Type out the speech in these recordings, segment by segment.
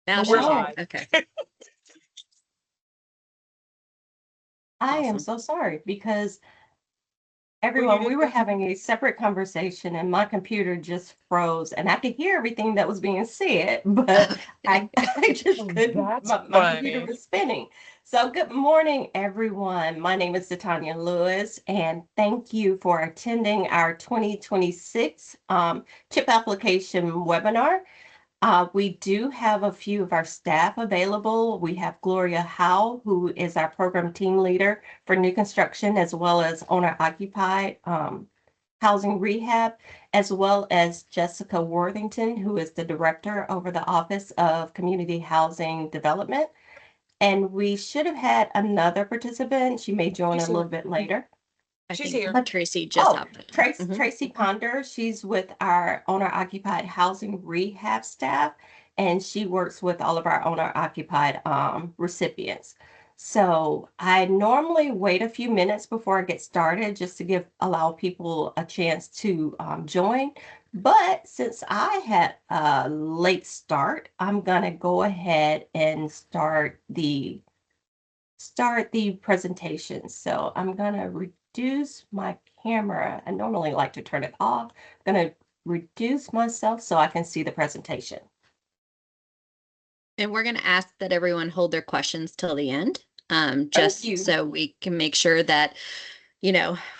Now But she's we're here. live. Okay. I am Awesome. so sorry because Well, you everyone, we didn't were know. having a separate conversation and my computer just froze and I could hear everything that was being said, but I just Oh, couldn't, that's my computer funny. was spinning. So good morning, everyone. My name is Tanya Lewis and thank you for attending our 2026 CHIP application webinar. We do have a few of our staff available. We have Gloria Howe, who is our program team leader for new construction, as well as owner-occupied housing rehab, as well as Jessica Worthington, who is the director over the Office of Community Housing Development. And we should have had another participant. She may join She's a little here. bit later. I She's think here. Tracy just Oh, hopped in. Tracy, Mhm. Tracy Ponder, she's with our owner-occupied housing rehab staff, and she works with all of our owner-occupied recipients. So I normally wait a few minutes before I get started just to allow people a chance to join. But since I had a late start, I'm gonna go ahead and start the presentation. So I'm gonna reduce my camera. I normally like to turn it off. I'm gonna reduce myself so I can see the presentation. And we're going to ask that everyone hold their questions till the end, Thank just you. so we can make sure that,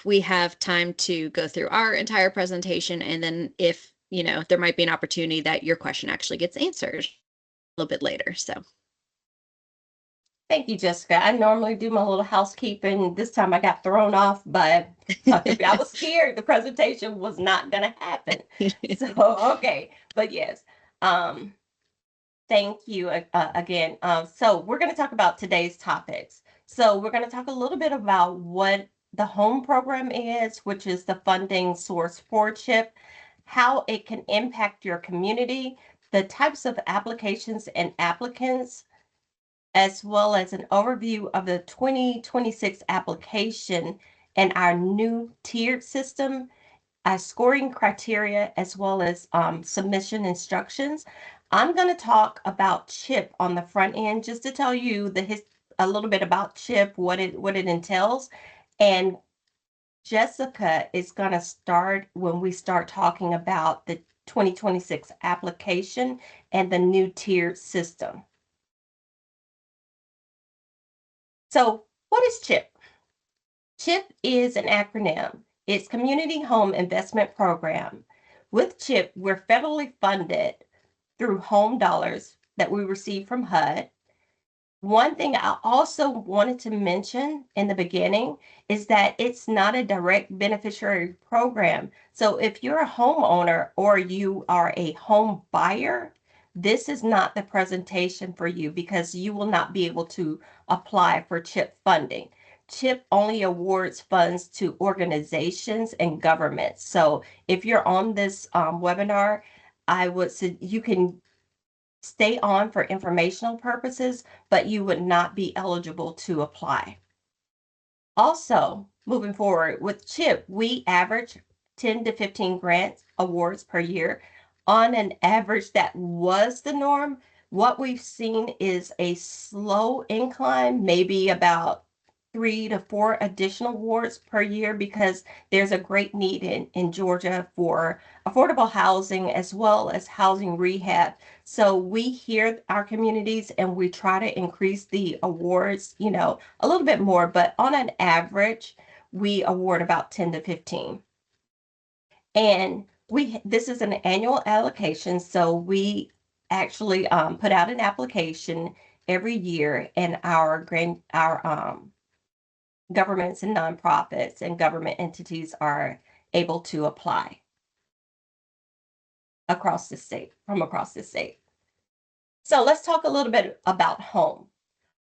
we have time to go through our entire presentation. And then if, there might be an opportunity that your question actually gets answered a little bit later. So Thank you, Jessica. I normally do my little housekeeping. This time I got thrown off, but I was scared the presentation was not gonna happen. So, okay, but yes. Um, Thank you again. So we're going to talk about today's topics. So we're going to talk a little bit about what the HOME program is, which is the funding source for CHIP, how it can impact your community, the types of applications and applicants, as well as an overview of the 2026 application and our new tiered system, our scoring criteria, as well as submission instructions. I'm going to talk about CHIP on the front end, just to tell you a little bit about CHIP, what it entails, and Jessica is going to start when we start talking about the 2026 application and the new tiered system. So, what is CHIP? CHIP is an acronym. It's Community Home Investment Program. With CHIP, we're federally funded through home dollars that we receive from HUD. One thing I also wanted to mention in the beginning is that it's not a direct beneficiary program. So if you're a homeowner or you are a home buyer, this is not the presentation for you because you will not be able to apply for CHIP funding. CHIP only awards funds to organizations and governments. So if you're on this webinar, I would say you can stay on for informational purposes, but you would not be eligible to apply. Also, moving forward with CHIP, we average 10 to 15 grant awards per year. On an average, that was the norm. What we've seen is a slow incline, maybe about 3 to 4 additional awards per year because there's a great need in Georgia for affordable housing as well as housing rehab. So we hear our communities and we try to increase the awards, a little bit more, but on an average, we award about 10 to 15. And this is an annual allocation, so we actually put out an application every year, and our governments and nonprofits and government entities are able to apply from across the state. So let's talk a little bit about HOME.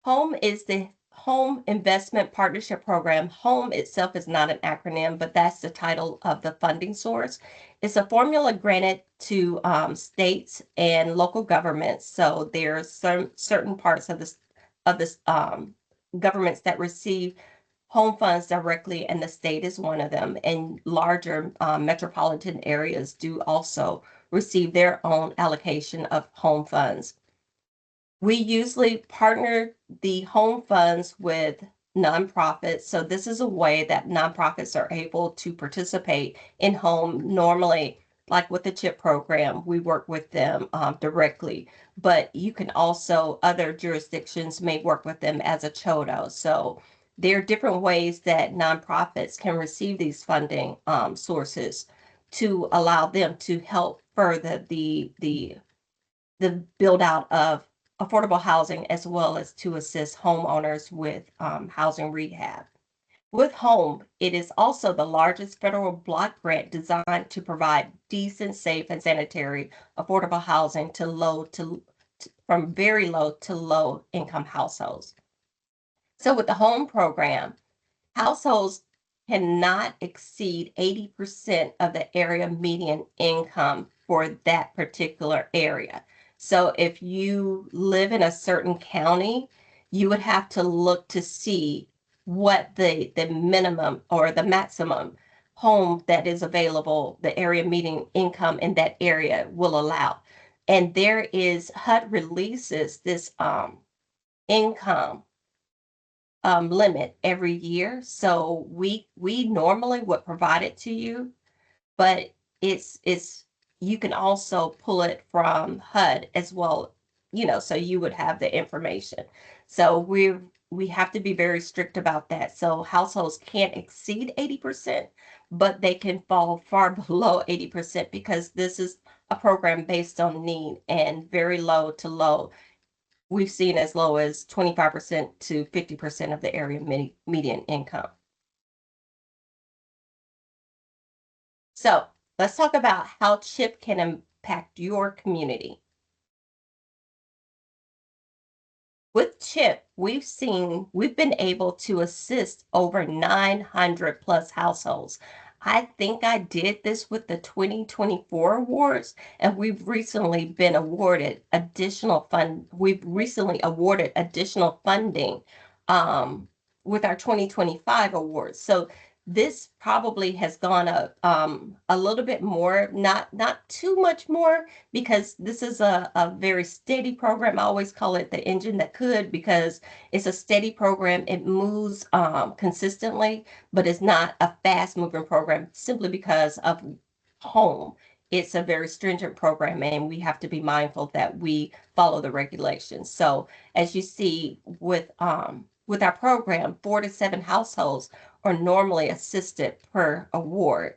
HOME is the Home Investment Partnership Program. HOME itself is not an acronym, but that's the title of the funding source. It's a formula granted to states and local governments. So there's certain parts of this governments that receive home funds directly, and the state is one of them. And larger metropolitan areas do also receive their own allocation of home funds. We usually partner the home funds with nonprofits. So this is a way that nonprofits are able to participate in home. Normally, like with the CHIP program, we work with them directly, but you can also, other jurisdictions may work with them as a CHODO. So there are different ways that nonprofits can receive these funding sources to allow them to help further the build out of affordable housing, as well as to assist homeowners with housing rehab. With HOME, it is also the largest federal block grant designed to provide decent, safe, and sanitary affordable housing from very low to low income households. So with the HOME program, households cannot exceed 80% of the area median income for that particular area. So if you live in a certain county, you would have to look to see what the minimum or the maximum home that is available, the area median income in that area will allow. And there is, HUD releases this income limit every year. So we normally would provide it to you, but it's you can also pull it from HUD as well, so you would have the information. So we have to be very strict about that. So households can't exceed 80%, but they can fall far below 80% because this is a program based on need, and very low to low we've seen as low as 25% to 50% of the area median income. So let's talk about how CHIP can impact your community. With CHIP, we've been able to assist over 900 plus households. I think I did this with the 2024 awards, and we've recently awarded additional funding with our 2025 awards. So this probably has gone up a little bit more, not too much more, because this is a very steady program. I always call it the engine that could, because it's a steady program. It moves consistently, but it's not a fast moving program simply because of home. It's a very stringent program, and we have to be mindful that we follow the regulations. So as you see with our program, 4 to 7 households are normally assisted per award.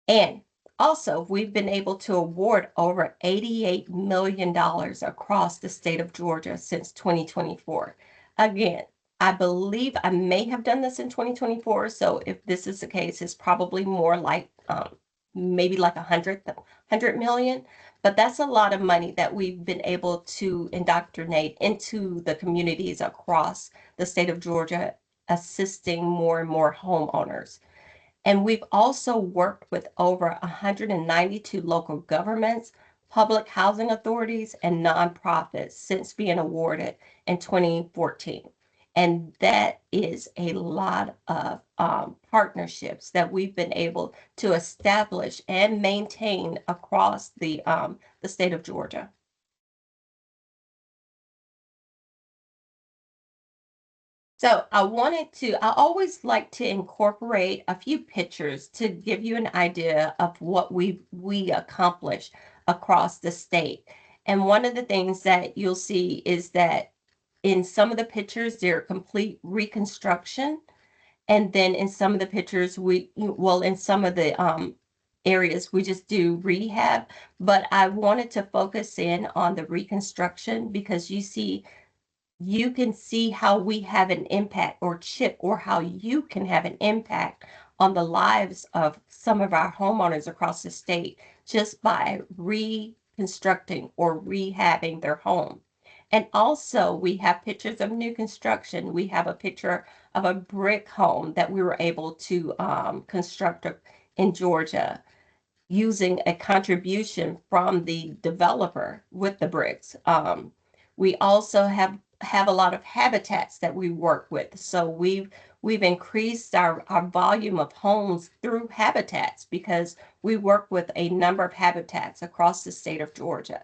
And also, we've been able to award over $88 million across the state of Georgia since 2024. Again, I believe I may have done this in 2024. So if this is the case, it's probably more like maybe like 100 million. But that's a lot of money that we've been able to indoctrinate into the communities across the state of Georgia, assisting more and more homeowners. And we've also worked with over 192 local governments, public housing authorities, and nonprofits since being awarded in 2014. And that is a lot of partnerships that we've been able to establish and maintain across the state of Georgia. So I always like to incorporate a few pictures to give you an idea of what we accomplish across the state. And one of the things that you'll see is that in some of the pictures, they're complete reconstruction. And then in some of the pictures, in some of the areas, we just do rehab. But I wanted to focus in on the reconstruction because you can see how we have an impact, or CHIP, or how you can have an impact on the lives of some of our homeowners across the state just by reconstructing or rehabbing their home. And also we have pictures of new construction. We have a picture of a brick home that we were able to construct in Georgia using a contribution from the developer with the bricks. We also have a lot of habitats that we work with. So we've increased our volume of homes through habitats because we work with a number of habitats across the state of Georgia.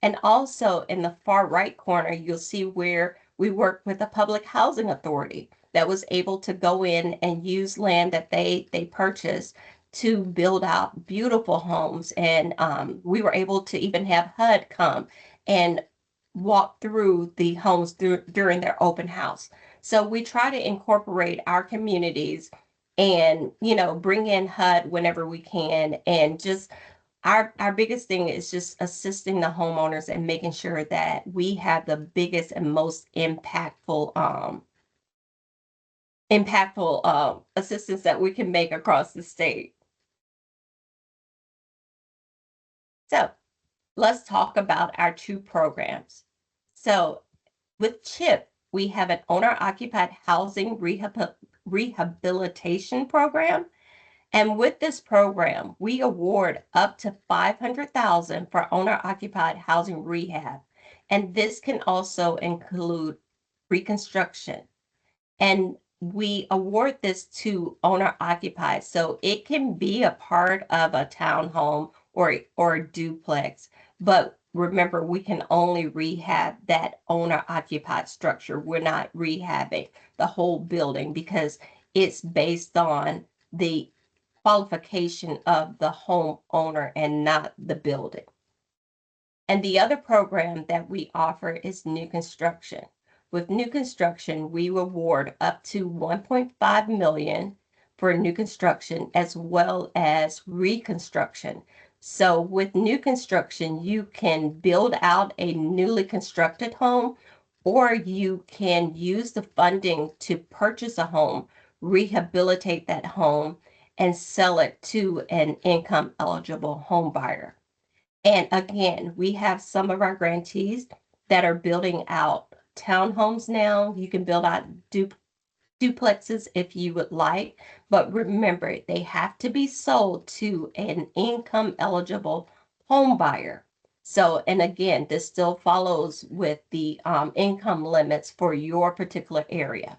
And also in the far right corner, you'll see where we work with a public housing authority that was able to go in and use land that they purchased to build out beautiful homes. And we were able to even have HUD come and walk through the homes during their open house. So we try to incorporate our communities and, bring in HUD whenever we can. And just our biggest thing is just assisting the homeowners and making sure that we have the biggest and most impactful assistance that we can make across the state. So let's talk about our two programs. So with CHIP, we have an owner-occupied housing rehabilitation program. And with this program, we award up to $500,000 for owner-occupied housing rehab. And this can also include reconstruction. And we award this to owner-occupied, so it can be a part of a townhome or a duplex. But remember, we can only rehab that owner-occupied structure. We're not rehabbing the whole building because it's based on the qualification of the homeowner and not the building. And the other program that we offer is new construction. With new construction, we award up to 1.5 million for new construction as well as reconstruction. So with new construction, you can build out a newly constructed home, or you can use the funding to purchase a home, rehabilitate that home, and sell it to an income eligible home buyer. And again, we have some of our grantees that are building out townhomes now. You can build out duplexes if you would like, but remember, they have to be sold to an income eligible home buyer. So, and again, this still follows with the income limits for your particular area.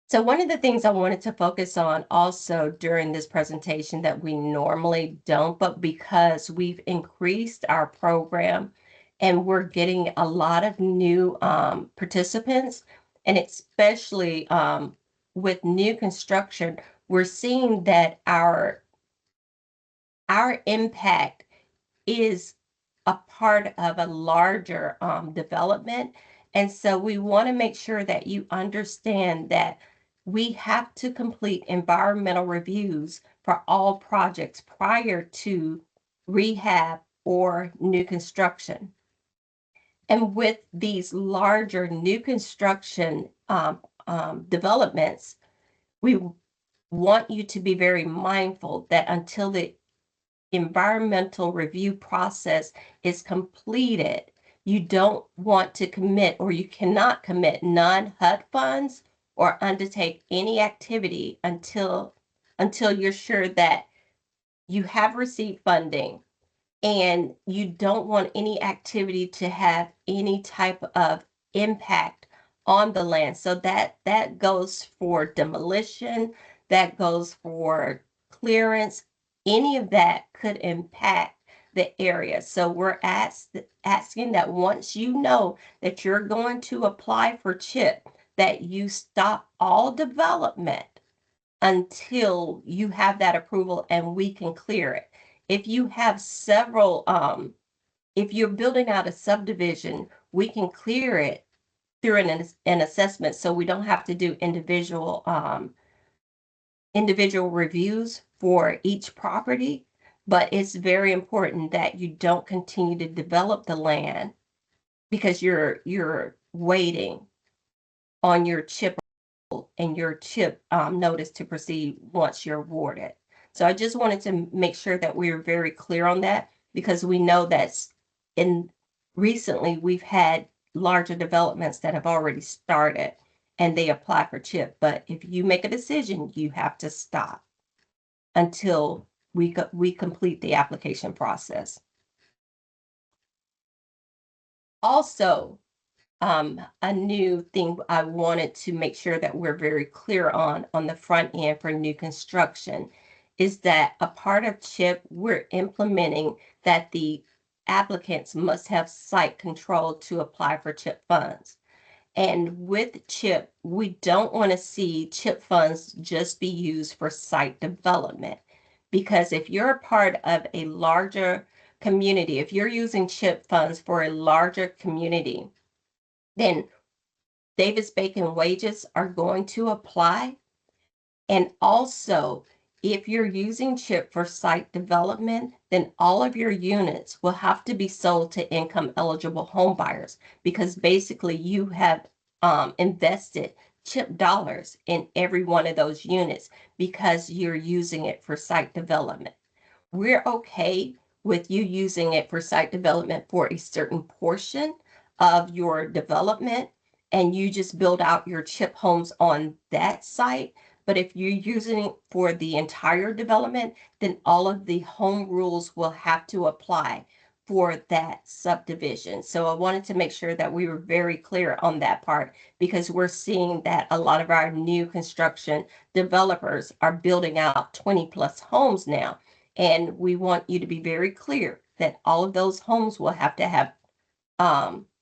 So one of the things I wanted to focus on also during this presentation that we normally don't, but because we've increased our program and we're getting a lot of new participants, and especially with new construction, we're seeing that our impact is a part of a larger development. And so we want to make sure that you understand that we have to complete environmental reviews for all projects prior to rehab or new construction. And with these larger new construction developments, we want you to be very mindful that until the environmental review process is completed, you don't want to commit, or you cannot commit non-HUD funds or undertake any activity until you're sure that you have received funding, and you don't want any activity to have any type of impact on the land. So that goes for demolition, that goes for clearance. Any of that could impact the area. So we're asking that once you know that you're going to apply for CHIP, that you stop all development until you have that approval and we can clear it. If you have several, if you're building out a subdivision, we can clear it through an assessment, so we don't have to do individual reviews for each property. But it's very important that you don't continue to develop the land because you're waiting on your CHIP and your CHIP notice to proceed once you're awarded. So I just wanted to make sure that we are very clear on that, because we know that recently we've had larger developments that have already started and they apply for CHIP. But if you make a decision, you have to stop until we complete the application process. Also, a new thing I wanted to make sure that we're very clear on the front end for new construction is that a part of CHIP, we're implementing that the applicants must have site control to apply for CHIP funds. And with CHIP, we don't want to see CHIP funds just be used for site development. Because if you're a part of a larger community, if you're using CHIP funds for a larger community, then Davis-Bacon wages are going to apply. And also, if you're using CHIP for site development, then all of your units will have to be sold to income eligible home buyers because basically you have invested CHIP dollars in every one of those units because you're using it for site development. We're okay with you using it for site development for a certain portion of your development and you just build out your CHIP homes on that site. But if you're using it for the entire development, then all of the home rules will have to apply for that subdivision. So I wanted to make sure that we were very clear on that part because we're seeing that a lot of our new construction developers are building out 20 plus homes now. And we want you to be very clear that all of those homes will have to have,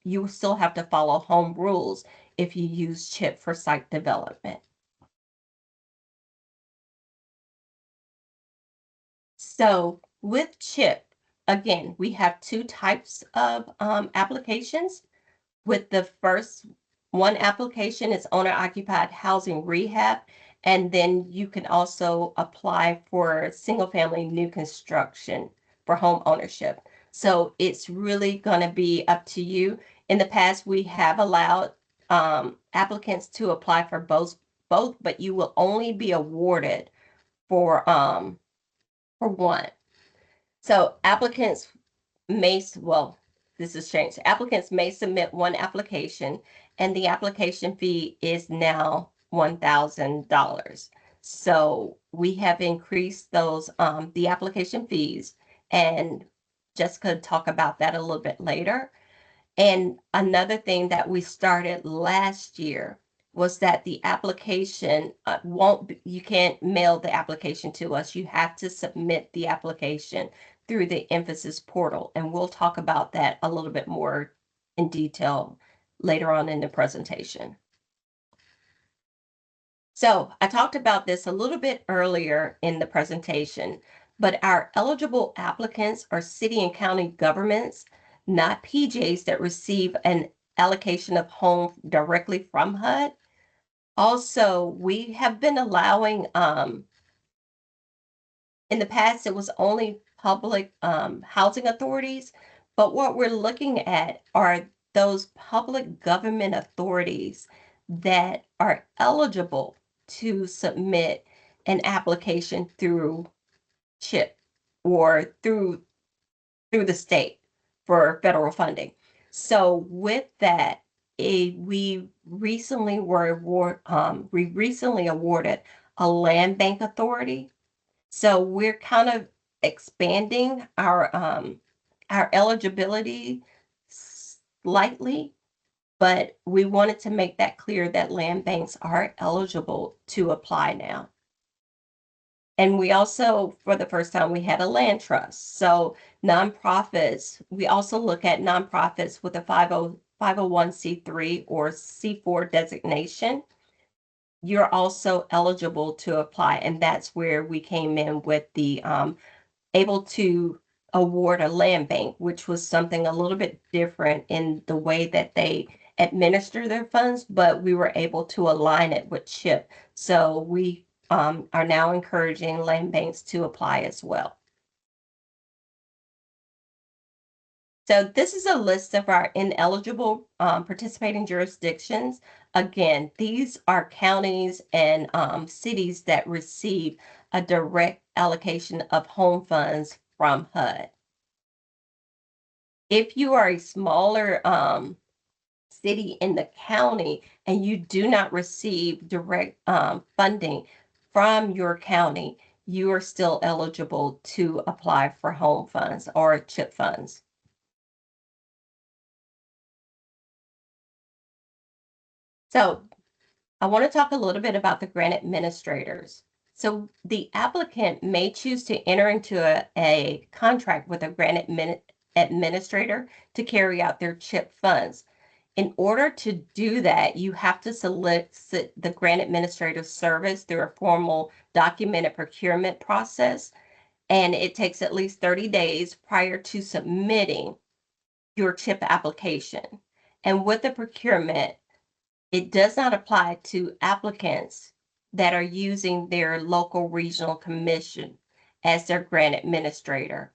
you will still have to follow home rules if you use CHIP for site development. So with CHIP, again, we have two types of applications. With the first one application is owner occupied housing rehab. And then you can also apply for single family new construction for home ownership. So it's really going to be up to you. In the past, we have allowed applicants to apply for both, but you will only be awarded for one. So applicants may, well, this has changed. Applicants may submit one application and the application fee is now $1,000. So we have increased those, the application fees, and Jessica talk about that a little bit later. And another thing that we started last year was that the application you can't mail the application to us. You have to submit the application through the Emphasis portal. And we'll talk about that a little bit more in detail later on in the presentation. So I talked about this a little bit earlier in the presentation, but our eligible applicants are city and county governments, not PJs that receive an allocation of home directly from HUD. Also, we have been allowing, in the past, it was only public housing authorities, but what we're looking at are those public government authorities that are eligible to submit an application through CHIP or through the state for federal funding. So with that, we recently awarded a land bank authority. So we're kind of expanding our eligibility slightly, but we wanted to make that clear that land banks are eligible to apply now. And we also, for the first time, we had a land trust. So nonprofits, we also look at nonprofits with a 501c3 or C4 designation. You're also eligible to apply. And that's where we came in with the able to award a land bank, which was something a little bit different in the way that they administer their funds, but we were able to align it with CHIP. So we are now encouraging land banks to apply as well. So this is a list of our ineligible participating jurisdictions. Again, these are counties and cities that receive a direct allocation of home funds from HUD. If you are a smaller city in the county and you do not receive direct funding from your county, you are still eligible to apply for home funds or CHIP funds. So I want to talk a little bit about the grant administrators. So the applicant may choose to enter into a contract with a grant administrator to carry out their CHIP funds. In order to do that, you have to solicit the grant administrative service through a formal documented procurement process, and it takes at least 30 days prior to submitting your CHIP application. And with the procurement, it does not apply to applicants that are using their local regional commission as their grant administrator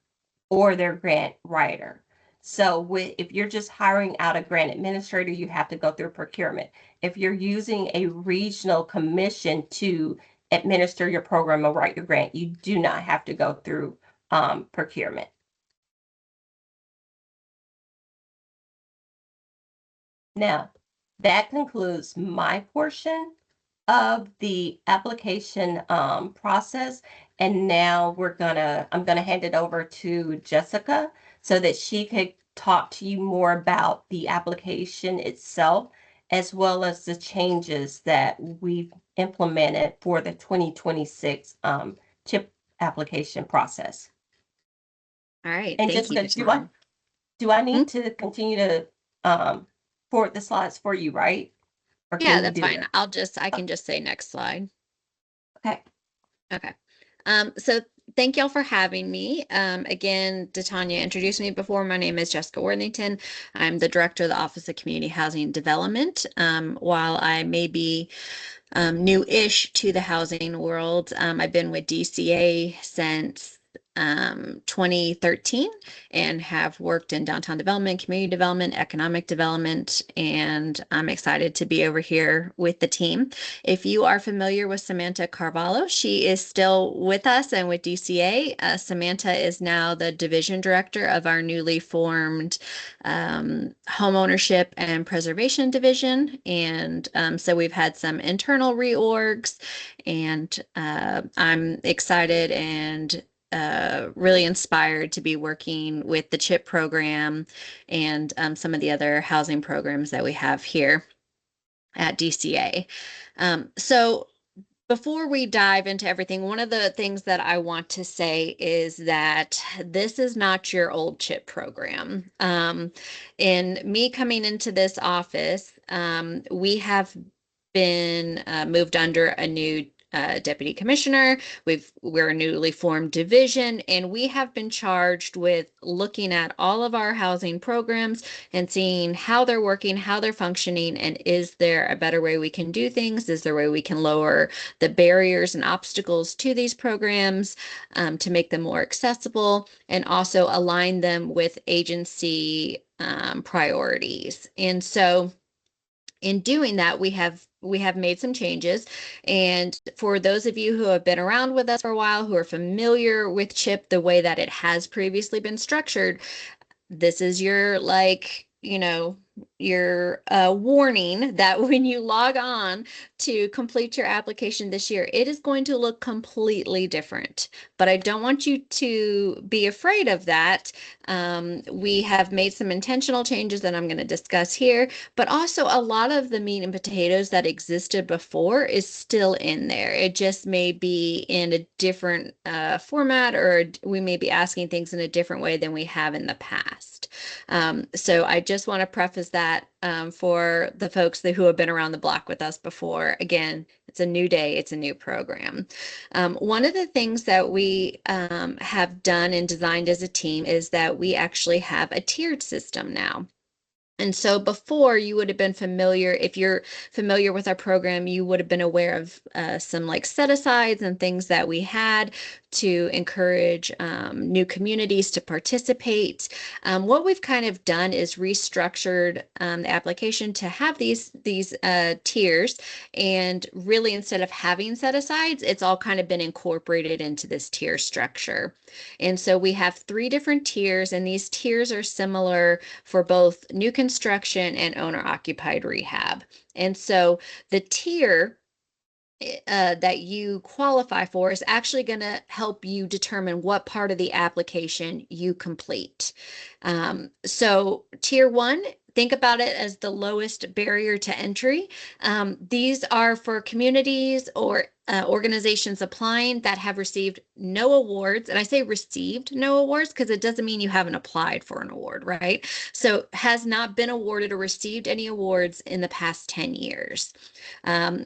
or their grant writer. So if you're just hiring out a grant administrator, you have to go through procurement. If you're using a regional commission to administer your program or write your grant, you do not have to go through procurement. Now, that concludes my portion of the application process. And now I'm gonna hand it over to Jessica so that she could talk to you more about the application itself, as well as the changes that we've implemented for the 2026 CHIP application process. All right. And Thank you, Jessica, Dawn. do I need to continue to forward the slides for you, right? Or Yeah, can you that's do fine. it? I can just say next slide. Okay. Okay. So thank y'all for having me. Again, DeTanya introduced me before. My name is Jessica Worthington. I'm the Director of the Office of Community Housing Development. While I may be new-ish to the housing world, I've been with DCA since 2013 and have worked in downtown development, community development, economic development, and I'm excited to be over here with the team. If you are familiar with Samantha Carvalho, she is still with us and with DCA. Samantha is now the division director of our newly formed homeownership and preservation division. And so we've had some internal reorgs, and I'm excited and really inspired to be working with the CHIP program and some of the other housing programs that we have here at DCA. So before we dive into everything, one of the things that I want to say is that this is not your old CHIP program. In me coming into this office, we have been moved under a new deputy commissioner. We're a newly formed division, and we have been charged with looking at all of our housing programs and seeing how they're working, how they're functioning, and is there a better way we can do things? Is there a way we can lower the barriers and obstacles to these programs to make them more accessible, and also align them with agency priorities? And so in doing that, we have made some changes. And for those of you who have been around with us for a while, who are familiar with CHIP, the way that it has previously been structured, this is your your warning that when you log on to complete your application this year, it is going to look completely different. But I don't want you to be afraid of that. We have made some intentional changes that I'm going to discuss here, but also a lot of the meat and potatoes that existed before is still in there. It just may be in a different format, or we may be asking things in a different way than we have in the past. So I just want to preface that for the folks who have been around the block with us before. Again, it's a new day, it's a new program. One of the things that we have done and designed as a team is that we actually have a tiered system now. And so before, you would have been familiar, if you're familiar with our program, you would have been aware of some like set-asides and things that we had to encourage new communities to participate. What we've kind of done is restructured the application to have these tiers, and really instead of having set-asides, it's all kind of been incorporated into this tier structure. And so we have 3 different tiers, and these tiers are similar for both new construction and owner-occupied rehab. And so the tier that you qualify for is actually going to help you determine what part of the application you complete. So tier 1, think about it as the lowest barrier to entry. These are for communities or organizations applying that have received no awards. And I say received no awards because it doesn't mean you haven't applied for an award, right? So has not been awarded or received any awards in the past 10 years.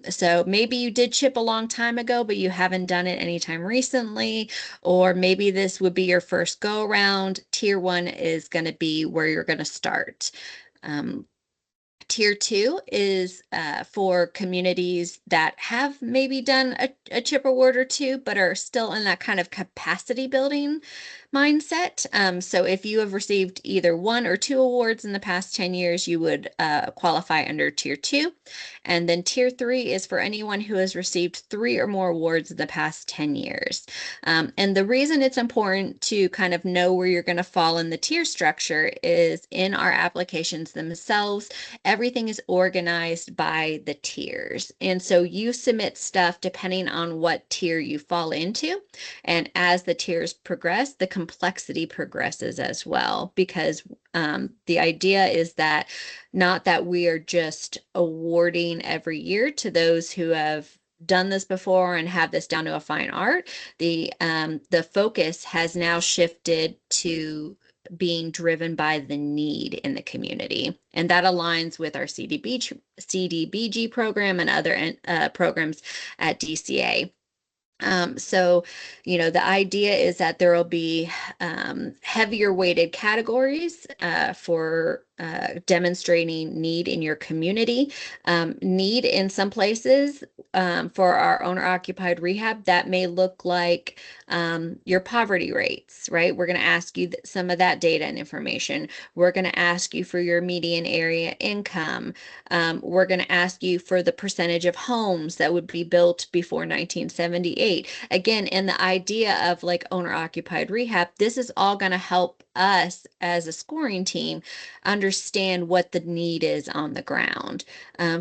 So maybe you did CHIP a long time ago, but you haven't done it anytime recently, or maybe this would be your first go around. Tier 1 is going to be where you're going to start. Tier 2 is for communities that have maybe done a CHIP award or two, but are still in that kind of capacity building mindset. So if you have received either 1 or 2 awards in the past 10 years, you would qualify under Tier 2. And then Tier 3 is for anyone who has received 3 or more awards in the past 10 years. And the reason it's important to kind of know where you're going to fall in the tier structure is in our applications themselves, everything is organized by the tiers. And so you submit stuff depending on what tier you fall into. And as the tiers progress, the complexity progresses as well, because the idea is that not that we are just awarding every year to those who have done this before and have this down to a fine art. The focus has now shifted to being driven by the need in the community. And that aligns with our CDBG program and other programs at DCA. So, the idea is that there will be heavier weighted categories for demonstrating need in your community. Need in some places for our owner-occupied rehab, that may look like your poverty rates, right? We're going to ask you some of that data and information. We're going to ask you for your median area income. We're going to ask you for the percentage of homes that would be built before 1978. Again, in the idea of like owner-occupied rehab, this is all going to help us as a scoring team understand what the need is on the ground.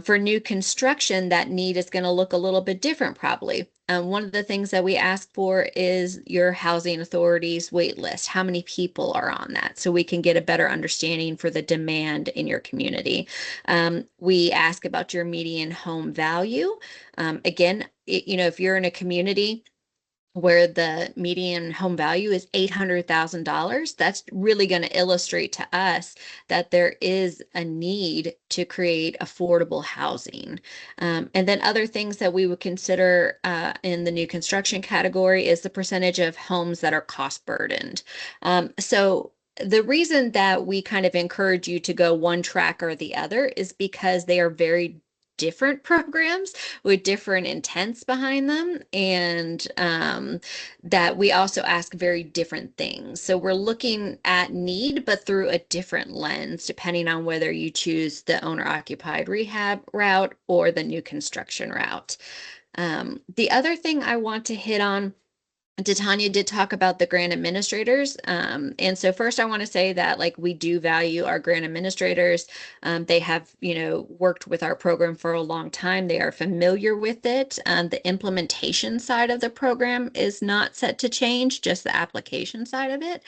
For new construction, that need is going to look a little bit different probably. One of the things that we ask for is your housing authority's wait list. How many people are on that? So we can get a better understanding for the demand in your community. We ask about your median home value. Again, if you're in a community where the median home value is $800,000, that's really going to illustrate to us that there is a need to create affordable housing. And then other things that we would consider in the new construction category is the percentage of homes that are cost burdened. So the reason that we kind of encourage you to go one track or the other is because they are very different programs with different intents behind them, and that we also ask very different things. So we're looking at need, but through a different lens, depending on whether you choose the owner-occupied rehab route or the new construction route. The other thing I want to hit on, Tanya did talk about the grant administrators. And so first I want to say that we do value our grant administrators. They have, worked with our program for a long time. They are familiar with it. The implementation side of the program is not set to change, just the application side of it.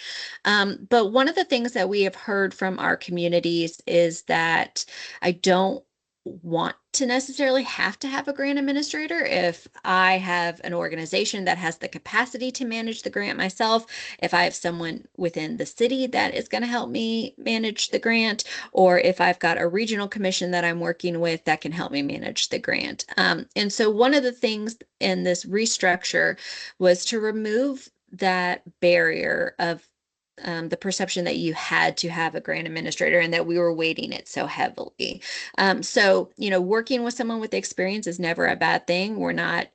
But one of the things that we have heard from our communities is that I don't want to necessarily have to have a grant administrator. If I have an organization that has the capacity to manage the grant myself, if I have someone within the city that is going to help me manage the grant, or if I've got a regional commission that I'm working with that can help me manage the grant. And so one of the things in this restructure was to remove that barrier of the perception that you had to have a grant administrator and that we were weighting it so heavily. So, working with someone with experience is never a bad thing. We're not,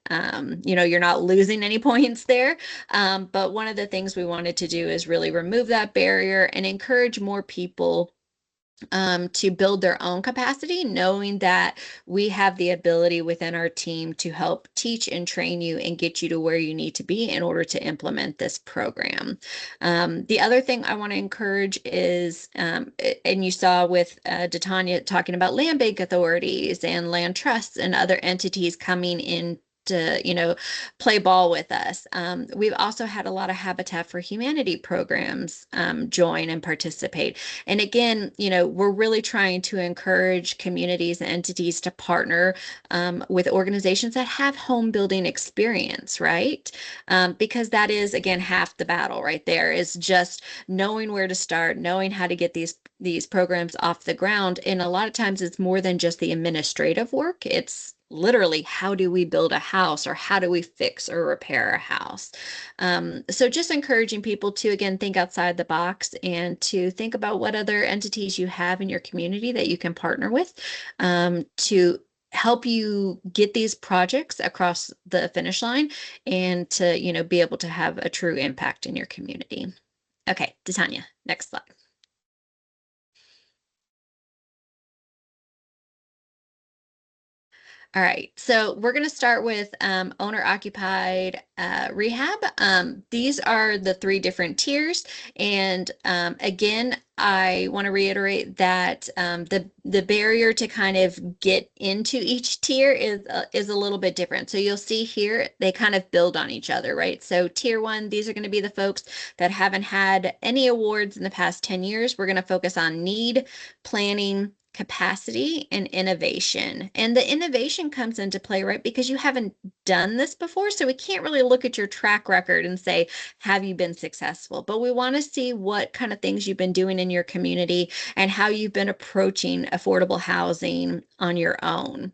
you're not losing any points there. But one of the things we wanted to do is really remove that barrier and encourage more people to build their own capacity, knowing that we have the ability within our team to help teach and train you and get you to where you need to be in order to implement this program. The other thing I want to encourage is, and you saw with Tanya talking about land bank authorities and land trusts and other entities coming in to play ball with us. We've also had a lot of Habitat for Humanity programs join and participate. And again, we're really trying to encourage communities and entities to partner with organizations that have home building experience, right? Because that is, again, half the battle right there, is just knowing where to start, knowing how to get these programs off the ground. And a lot of times it's more than just the administrative work. It's literally, how do we build a house, or how do we fix or repair a house? So just encouraging people to, again, think outside the box and to think about what other entities you have in your community that you can partner with to help you get these projects across the finish line and to, be able to have a true impact in your community. Okay, Titania, next slide. All right, so we're going to start with owner-occupied rehab. These are the 3 different tiers, and again, I want to reiterate that the barrier to kind of get into each tier is a little bit different. So you'll see here they kind of build on each other, right? So tier 1, these are going to be the folks that haven't had any awards in the past 10 years. We're going to focus on need, planning, capacity, and innovation. And the innovation comes into play, right? Because you haven't done this before. So we can't really look at your track record and say, have you been successful? But we want to see what kind of things you've been doing in your community and how you've been approaching affordable housing on your own.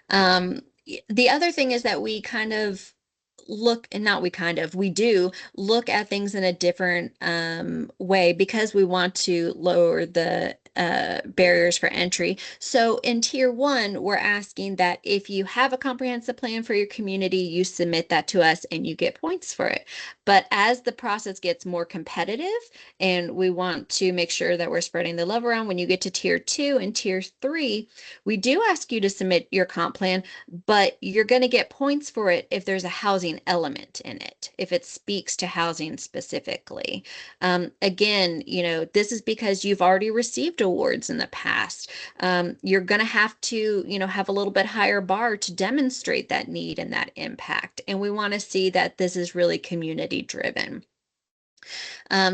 The other thing is that we kind of we do look at things in a different way, because we want to lower the barriers for entry. So in tier 1, we're asking that if you have a comprehensive plan for your community, you submit that to us and you get points for it. But as the process gets more competitive and we want to make sure that we're spreading the love around, when you get to tier 2 and tier 3, we do ask you to submit your comp plan, but you're going to get points for it if there's a housing element in it, if it speaks to housing specifically. Again, this is because you've already received awards in the past. You're going to have to, have a little bit higher bar to demonstrate that need and that impact. And we want to see that this is really community driven.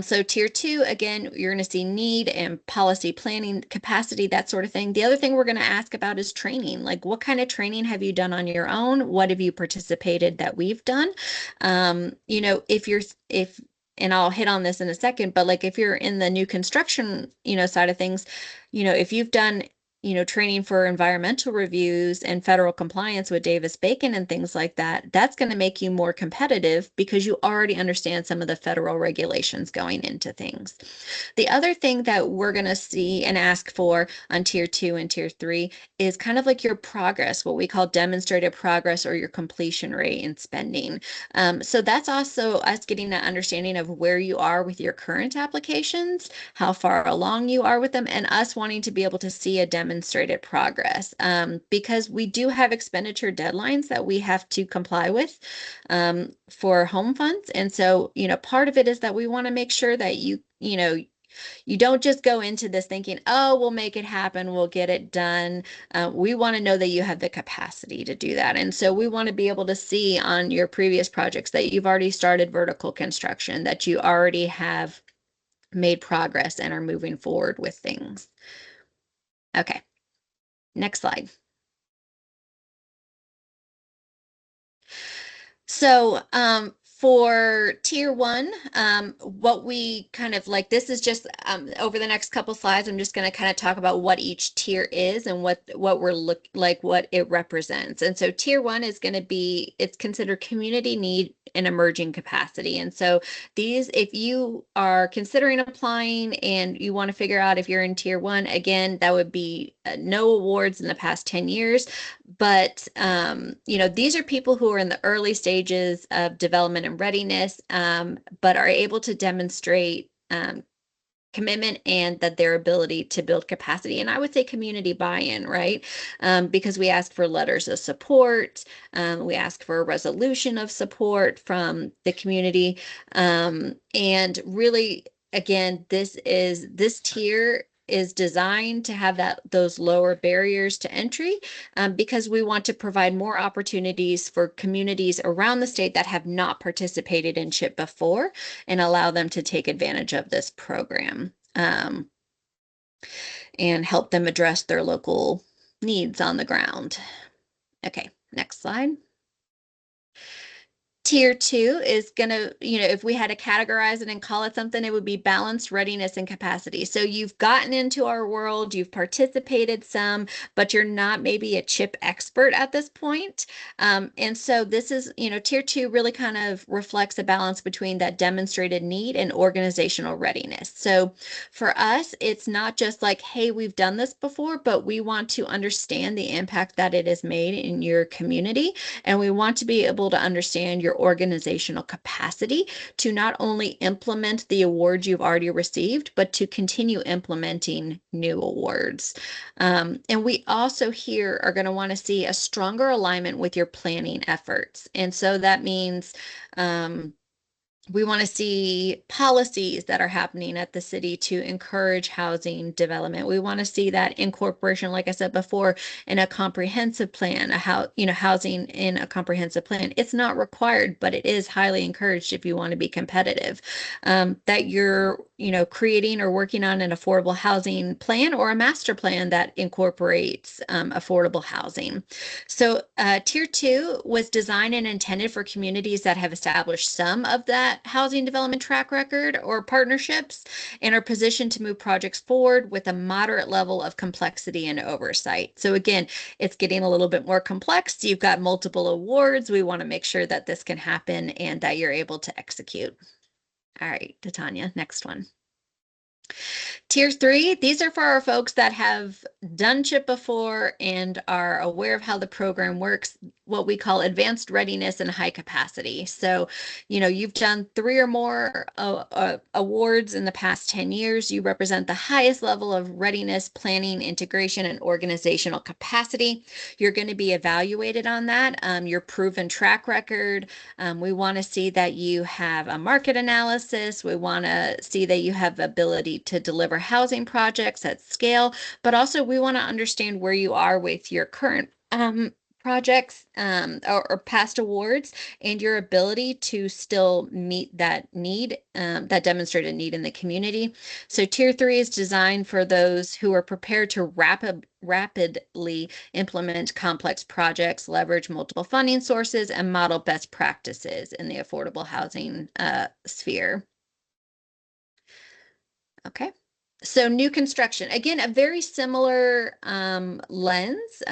So tier 2, again, you're going to see need and policy planning, capacity, that sort of thing. The other thing we're going to ask about is training. Like, what kind of training have you done on your own? What have you participated that we've done? And I'll hit on this in a second, but like if you're in the new construction, side of things, if you've done training for environmental reviews and federal compliance with Davis-Bacon and things like that, that's going to make you more competitive because you already understand some of the federal regulations going into things. The other thing that we're going to see and ask for on tier 2 and tier 3 is kind of like your progress, what we call demonstrated progress, or your completion rate in spending. So that's also us getting an understanding of where you are with your current applications, how far along you are with them, and us wanting to be able to see a demonstrated progress, because we do have expenditure deadlines that we have to comply with for home funds. And so, part of it is that we want to make sure that you don't just go into this thinking, oh, we'll make it happen, we'll get it done. We want to know that you have the capacity to do that. And so we want to be able to see on your previous projects that you've already started vertical construction, that you already have made progress and are moving forward with things. Okay, next slide. So for tier 1, what we kind of like, this is just over the next couple slides, I'm just going to kind of talk about what each tier is and what what it represents. And so tier 1 is going to be, it's considered community need and emerging capacity. And so these, if you are considering applying and you want to figure out if you're in tier 1, again, that would be no awards in the past 10 years. But, these are people who are in the early stages of development and readiness, but are able to demonstrate commitment and that their ability to build capacity. And I would say community buy-in, right? Because we ask for letters of support. We ask for a resolution of support from the community. And really, again, this tier is designed to have those lower barriers to entry, because we want to provide more opportunities for communities around the state that have not participated in CHIP before and allow them to take advantage of this program, and help them address their local needs on the ground. Okay, next slide. Tier 2 is going to, if we had to categorize it and call it something, it would be balanced readiness and capacity. So you've gotten into our world, you've participated some, but you're not maybe a CHIP expert at this point. And so this is, Tier 2 really kind of reflects a balance between that demonstrated need and organizational readiness. So for us, it's not just like, hey, we've done this before, but we want to understand the impact that it has made in your community. And we want to be able to understand your organizational capacity to not only implement the awards you've already received, but to continue implementing new awards. And we also here are going to want to see a stronger alignment with your planning efforts. And so that means we want to see policies that are happening at the city to encourage housing development. We want to see that incorporation, like I said before, in a comprehensive plan, housing in a comprehensive plan. It's not required, but it is highly encouraged if you want to be competitive. That you're, creating or working on an affordable housing plan or a master plan that incorporates affordable housing. So Tier 2 was designed and intended for communities that have established some of that housing development track record or partnerships and are positioned to move projects forward with a moderate level of complexity and oversight. So again, it's getting a little bit more complex. You've got multiple awards. We want to make sure that this can happen and that you're able to execute. All right, Titania, next one. Tier 3, these are for our folks that have done CHIP before and are aware of how the program works, what we call advanced readiness and high capacity. So, you've done 3 or more awards in the past 10 years. You represent the highest level of readiness, planning, integration, and organizational capacity. You're going to be evaluated on that, your proven track record. We want to see that you have a market analysis. We want to see that you have the ability to deliver housing projects at scale, but also we want to understand where you are with your current projects or past awards and your ability to still meet that need, that demonstrated need in the community. So Tier 3 is designed for those who are prepared to rapidly implement complex projects, leverage multiple funding sources, and model best practices in the affordable housing sphere. Okay. So new construction, again, a very similar lens,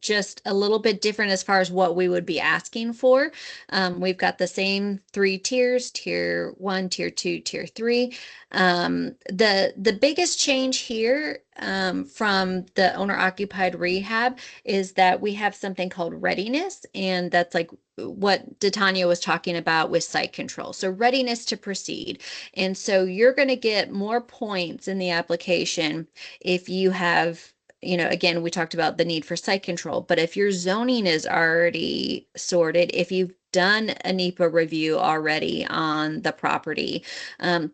just a little bit different as far as what we would be asking for. We've got the same 3 tiers, Tier 1, Tier 2, Tier 3. The biggest change here from the owner-occupied rehab is that we have something called readiness, and that's like what Titania was talking about with site control. So readiness to proceed. And so you're going to get more points in the application if you have, again, we talked about the need for site control, but if your zoning is already sorted, if you've done a NEPA review already on the property,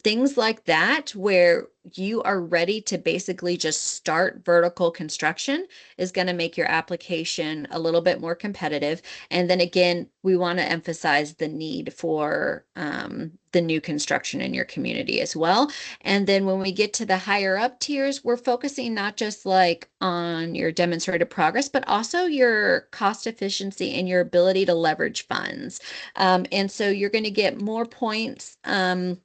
things like that, where you are ready to basically just start vertical construction, is going to make your application a little bit more competitive. And then again, we want to emphasize the need for the new construction in your community as well. And then when we get to the higher up tiers, we're focusing not just like on your demonstrated progress, but also your cost efficiency and your ability to leverage funds. And so you're going to get more points and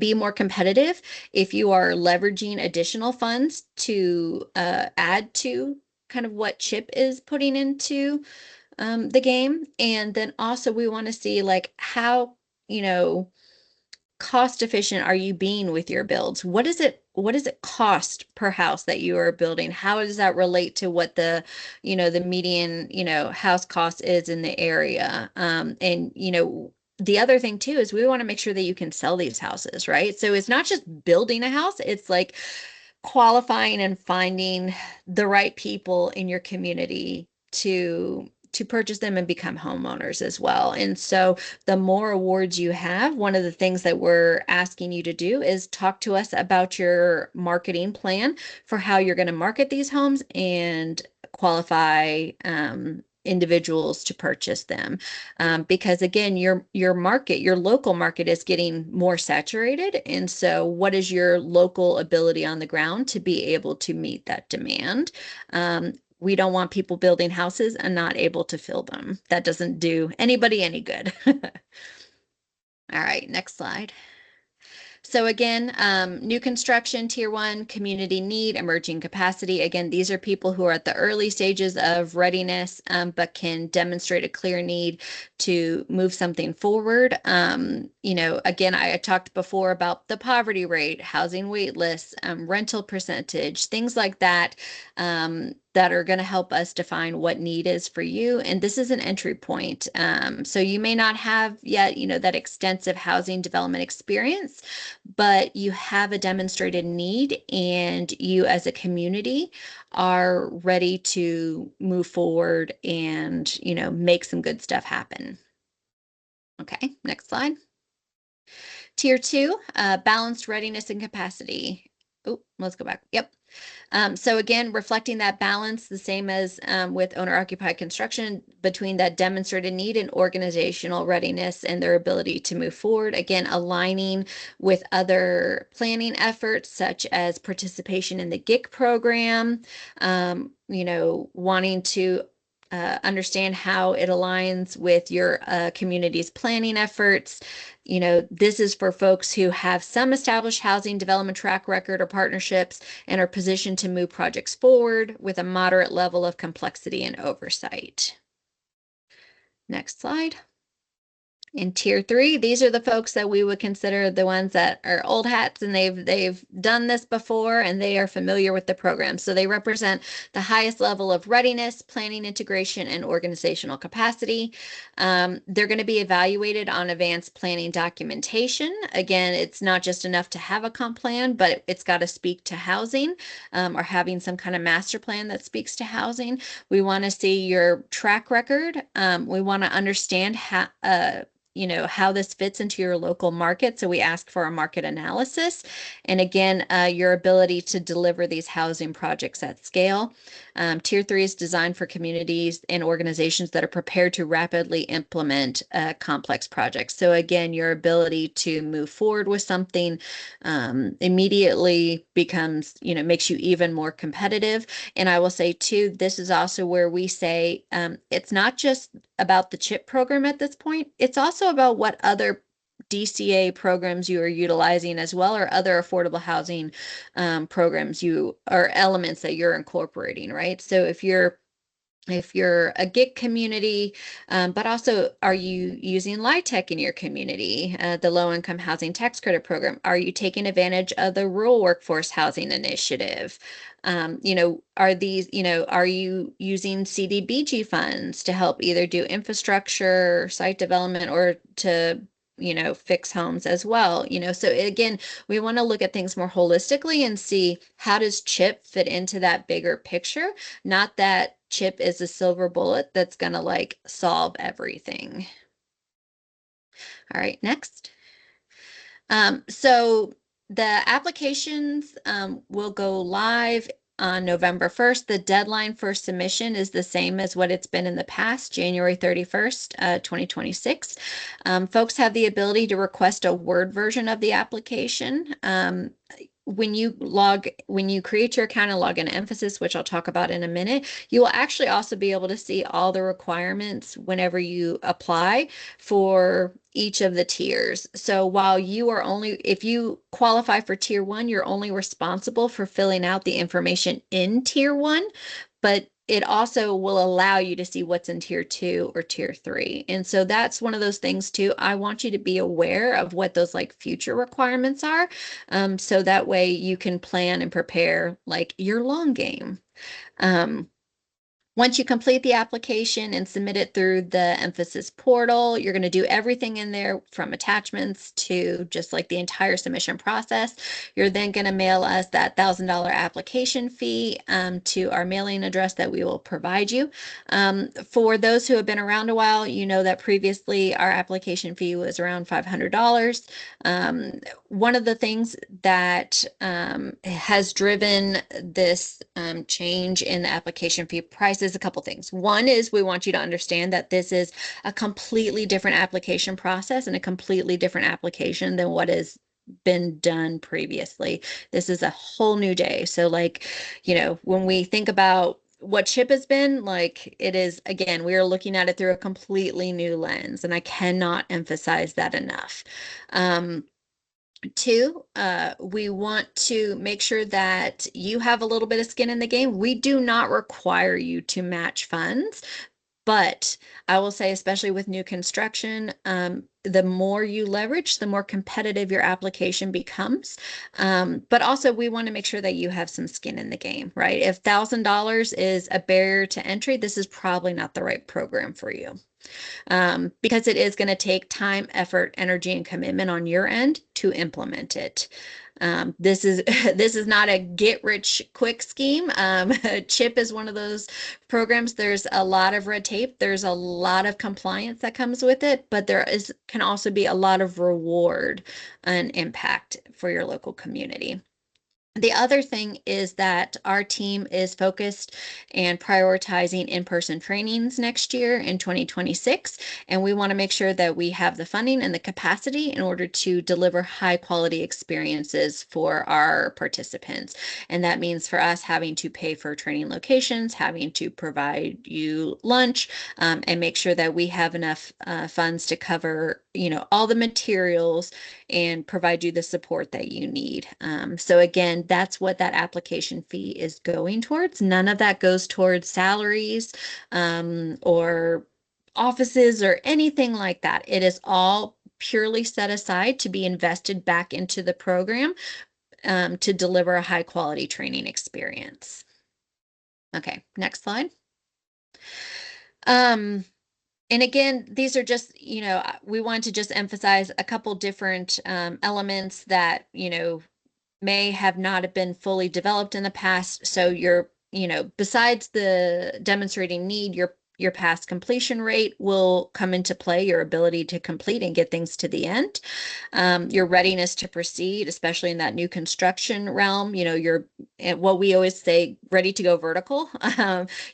be more competitive if you are leveraging additional funds to add to kind of what CHIP is putting into the game. And then also we want to see like how, cost efficient are you being with your builds? What does it cost per house that you are building? How does that relate to what the median, house cost is in the area? And, the other thing too is we want to make sure that you can sell these houses, right? So it's not just building a house, it's like qualifying and finding the right people in your community to to purchase them and become homeowners as well. And so the more awards you have, one of the things that we're asking you to do is talk to us about your marketing plan for how you're going to market these homes and qualify individuals to purchase them. Because again, your market, your local market is getting more saturated. And so what is your local ability on the ground to be able to meet that demand? We don't want people building houses and not able to fill them. That doesn't do anybody any good. All right, next slide. So again, new construction, tier one, community need, emerging capacity. Again, these are people who are at the early stages of readiness, but can demonstrate a clear need to move something forward. Again, I talked before about the poverty rate, housing wait lists, rental percentage, things like that, that are going to help us define what need is for you. And this is an entry point. So you may not have yet, that extensive housing development experience, but you have a demonstrated need and you as a community are ready to move forward and, make some good stuff happen. Okay, next slide. Tier two, balanced readiness and capacity. Oh, let's go back. Yep. So again, reflecting that balance, the same as with owner-occupied construction, between that demonstrated need and organizational readiness and their ability to move forward. Again, aligning with other planning efforts, such as participation in the GIC program, wanting to understand how it aligns with your community's planning efforts. This is for folks who have some established housing development track record or partnerships and are positioned to move projects forward with a moderate level of complexity and oversight. Next slide. In tier three, these are the folks that we would consider the ones that are old hats and they've done this before and they are familiar with the program. So they represent the highest level of readiness, planning, integration, and organizational capacity. They're going to be evaluated on advanced planning documentation. Again, it's not just enough to have a comp plan, but it's got to speak to housing, or having some kind of master plan that speaks to housing. We want to see your track record. We want to understand how this fits into your local market. So we ask for a market analysis. And again, your ability to deliver these housing projects at scale. Tier three is designed for communities and organizations that are prepared to rapidly implement complex projects. So again, your ability to move forward with something immediately becomes, makes you even more competitive. And I will say too, this is also where we say it's not just about the CHIP program at this point, it's also about what other DCA programs you are utilizing as well, or other affordable housing programs or elements that you're incorporating, right? So if you're a GIC community, but also are you using LIHTC in your community, the low income housing tax credit program? Are you taking advantage of the rural workforce housing initiative? Are you using CDBG funds to help either do infrastructure, site development, or to fix homes as well? So again, we want to look at things more holistically and see how does CHIP fit into that bigger picture, not that CHIP is a silver bullet that's going to solve everything. All right, next. So the applications will go live on November 1st. The deadline for submission is the same as what it's been in the past, January 31st, 2026. Folks have the ability to request a Word version of the application. When you create your account and log in Emphasis, which I'll talk about in a minute, you will actually also be able to see all the requirements whenever you apply for each of the tiers. So while if you qualify for tier one, you're only responsible for filling out the information in tier one, but it also will allow you to see what's in tier two or tier three. And so that's one of those things too. I want you to be aware of what those future requirements are. So that way you can plan and prepare your long game. Once you complete the application and submit it through the Emphasis portal, you're going to do everything in there from attachments to just like the entire submission process. You're then going to mail us that $1,000 application fee to our mailing address that we will provide you. For those who have been around a while, you know that previously our application fee was around $500. One of the things that has driven this change in the application fee prices, a couple things. One is we want you to understand that this is a completely different application process and a completely different application than what has been done previously. This is a whole new day. So like, when we think about what CHIP has been, like it is, again, we are looking at it through a completely new lens, and I cannot emphasize that enough. Two, we want to make sure that you have a little bit of skin in the game. We do not require you to match funds, but I will say, especially with new construction, the more you leverage, the more competitive your application becomes. But also, we want to make sure that you have some skin in the game, right? If $1,000 is a barrier to entry, this is probably not the right program for you. Because it is going to take time, effort, energy, and commitment on your end to implement it. This is this is not a get rich quick scheme. CHIP is one of those programs. There's a lot of red tape. There's a lot of compliance that comes with it, but can also be a lot of reward and impact for your local community. The other thing is that our team is focused and prioritizing in-person trainings next year in 2026, and we want to make sure that we have the funding and the capacity in order to deliver high-quality experiences for our participants. And that means for us having to pay for training locations, having to provide you lunch, and make sure that we have enough funds to cover, all the materials and provide you the support that you need. So again, that's what that application fee is going towards. None of that goes towards salaries or offices or anything like that. It is all purely set aside to be invested back into the program to deliver a high quality training experience. Okay, next slide. And again, these are just, we want to just emphasize a couple different elements that, may have not been fully developed in the past. So besides the demonstrating need, your past completion rate will come into play, your ability to complete and get things to the end, your readiness to proceed, especially in that new construction realm. You're what we always say, ready to go vertical.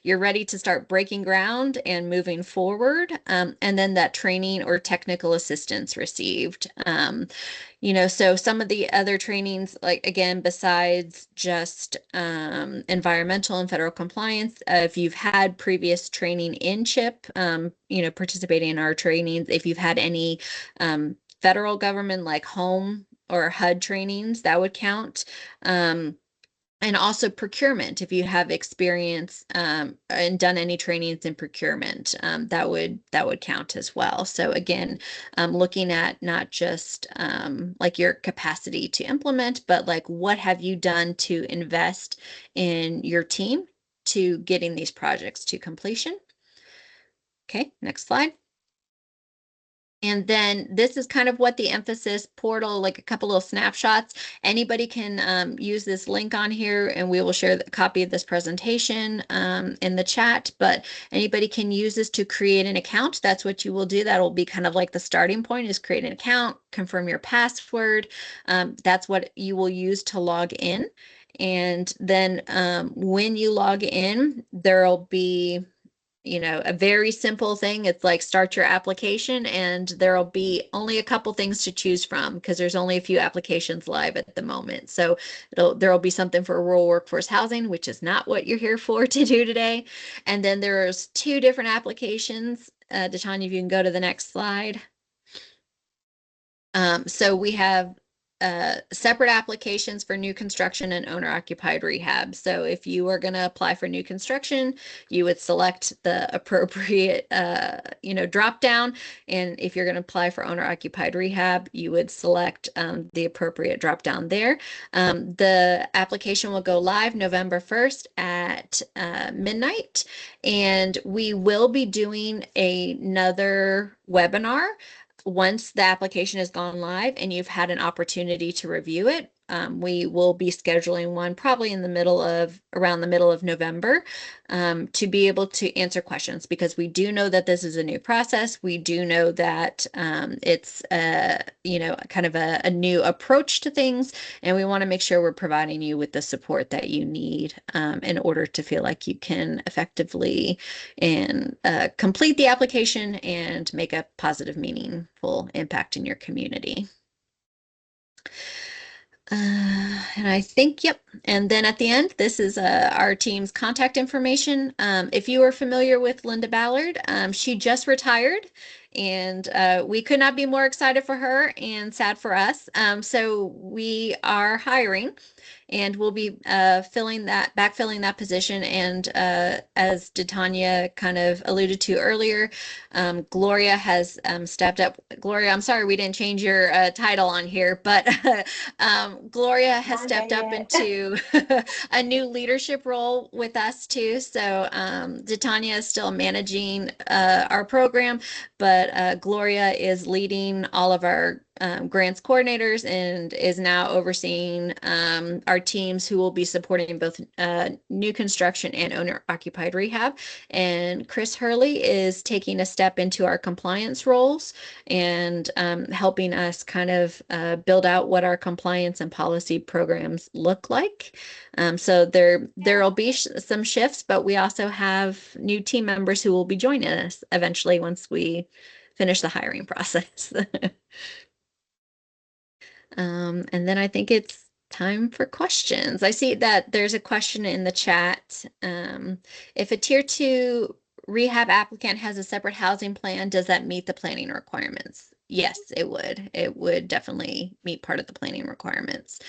You're ready to start breaking ground and moving forward. And then that training or technical assistance received. So some of the other trainings, like again, besides just environmental and federal compliance, if you've had previous training in CHIP, participating in our trainings, if you've had any federal government like home or HUD trainings, that would count. And also procurement, if you have experience and done any trainings in procurement, that would count as well. So again, looking at not just like your capacity to implement, but like what have you done to invest in your team to getting these projects to completion. Okay, next slide. And then this is kind of what the Emphasis portal, like a couple little snapshots. Anybody can use this link on here, and we will share the copy of this presentation in the chat, but anybody can use this to create an account. That's what you will do. That will be kind of like the starting point, is create an account, confirm your password. That's what you will use to log in. And then when you log in, there'll be a very simple thing. It's like start your application, and there'll be only a couple things to choose from because there's only a few applications live at the moment. So there'll be something for rural workforce housing, which is not what you're here for to do today. And then there's 2 different applications. DeTanya, if you can go to the next slide. So we have separate applications for new construction and owner occupied rehab. So if you are going to apply for new construction, you would select the appropriate, drop down. And if you're going to apply for owner occupied rehab, you would select the appropriate drop down there. The application will go live November 1st at midnight. And we will be doing another webinar once the application has gone live and you've had an opportunity to review it. We will be scheduling one probably around the middle of November to be able to answer questions, because we do know that this is a new process. We do know that it's kind of a new approach to things, and we want to make sure we're providing you with the support that you need in order to feel like you can effectively and complete the application and make a positive, meaningful impact in your community. And I think, yep. And then at the end, this is our team's contact information. If you are familiar with Linda Ballard, she just retired, and we could not be more excited for her and sad for us. So we are hiring, and we'll be backfilling that position. And as Tanya kind of alluded to earlier, Gloria has stepped up. Gloria, I'm sorry we didn't change your title on here, but Gloria has stepped up into a new leadership role with us too. So Tanya is still managing our program, but Gloria is leading all of our grants coordinators and is now overseeing our teams who will be supporting both new construction and owner occupied rehab. And Chris Hurley is taking a step into our compliance roles and helping us kind of build out what our compliance and policy programs look like. So there will be some shifts, but we also have new team members who will be joining us eventually once we finish the hiring process. And then I think it's time for questions. I see that there's a question in the chat. If a tier 2 rehab applicant has a separate housing plan, does that meet the planning requirements? Yes, it would. It would definitely meet part of the planning requirements.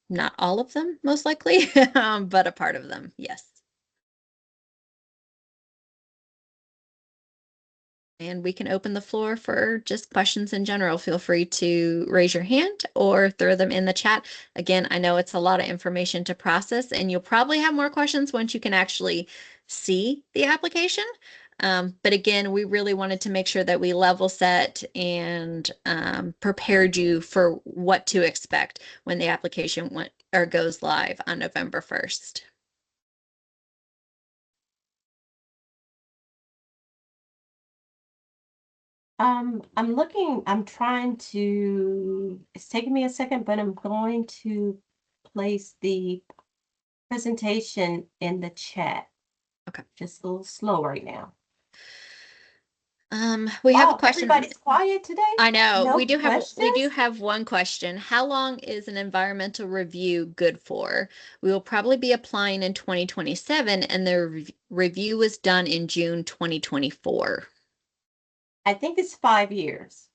Not all of them, most likely, but a part of them, yes. And we can open the floor for just questions in general. Feel free to raise your hand or throw them in the chat. Again, I know it's a lot of information to process, and you'll probably have more questions once you can actually see the application. But again, we really wanted to make sure that we level set and prepared you for what to expect when the application goes live on November 1st. I'm trying to, it's taking me a second, but I'm going to place the presentation in the chat. Okay. Just a little slow right now. We have a question. Everybody's quiet today. I know. No we do questions? have one question. How long is an environmental review good for? We will probably be applying in 2027, and the review was done in June 2024. I think it's 5 years.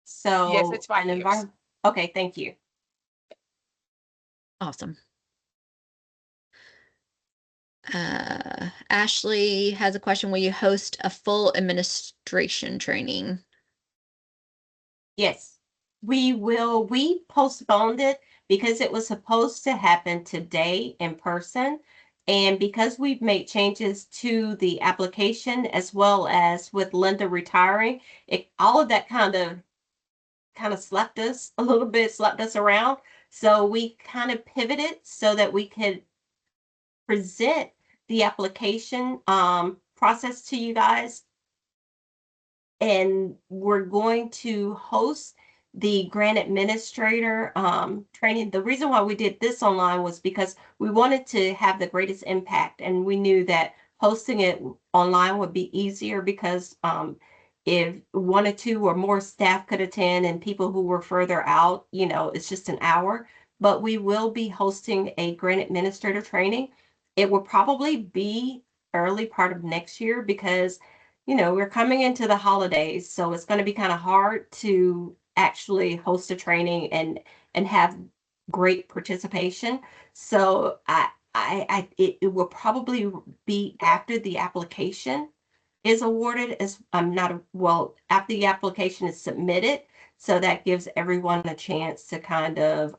So Yes, it's 5 years. Okay, thank you. Awesome. Ashley has a question. Will you host a full administration training? Yes, we will. We postponed it because it was supposed to happen today in person. And because we've made changes to the application as well as with Linda retiring, all of that kind of slapped us a little bit, slapped us around. So we kind of pivoted so that we could present the application process to you guys. And we're going to host the grant administrator training. The reason why we did this online was because we wanted to have the greatest impact, and we knew that hosting it online would be easier because if 1 or 2 or more staff could attend and people who were further out, it's just an hour. But we will be hosting a grant administrator training. It will probably be early part of next year because we're coming into the holidays, so it's going to be kind of hard to actually host a training and have great participation. So it will probably be after the application is awarded, as I'm not, well, after the application is submitted. So that gives everyone a chance to kind of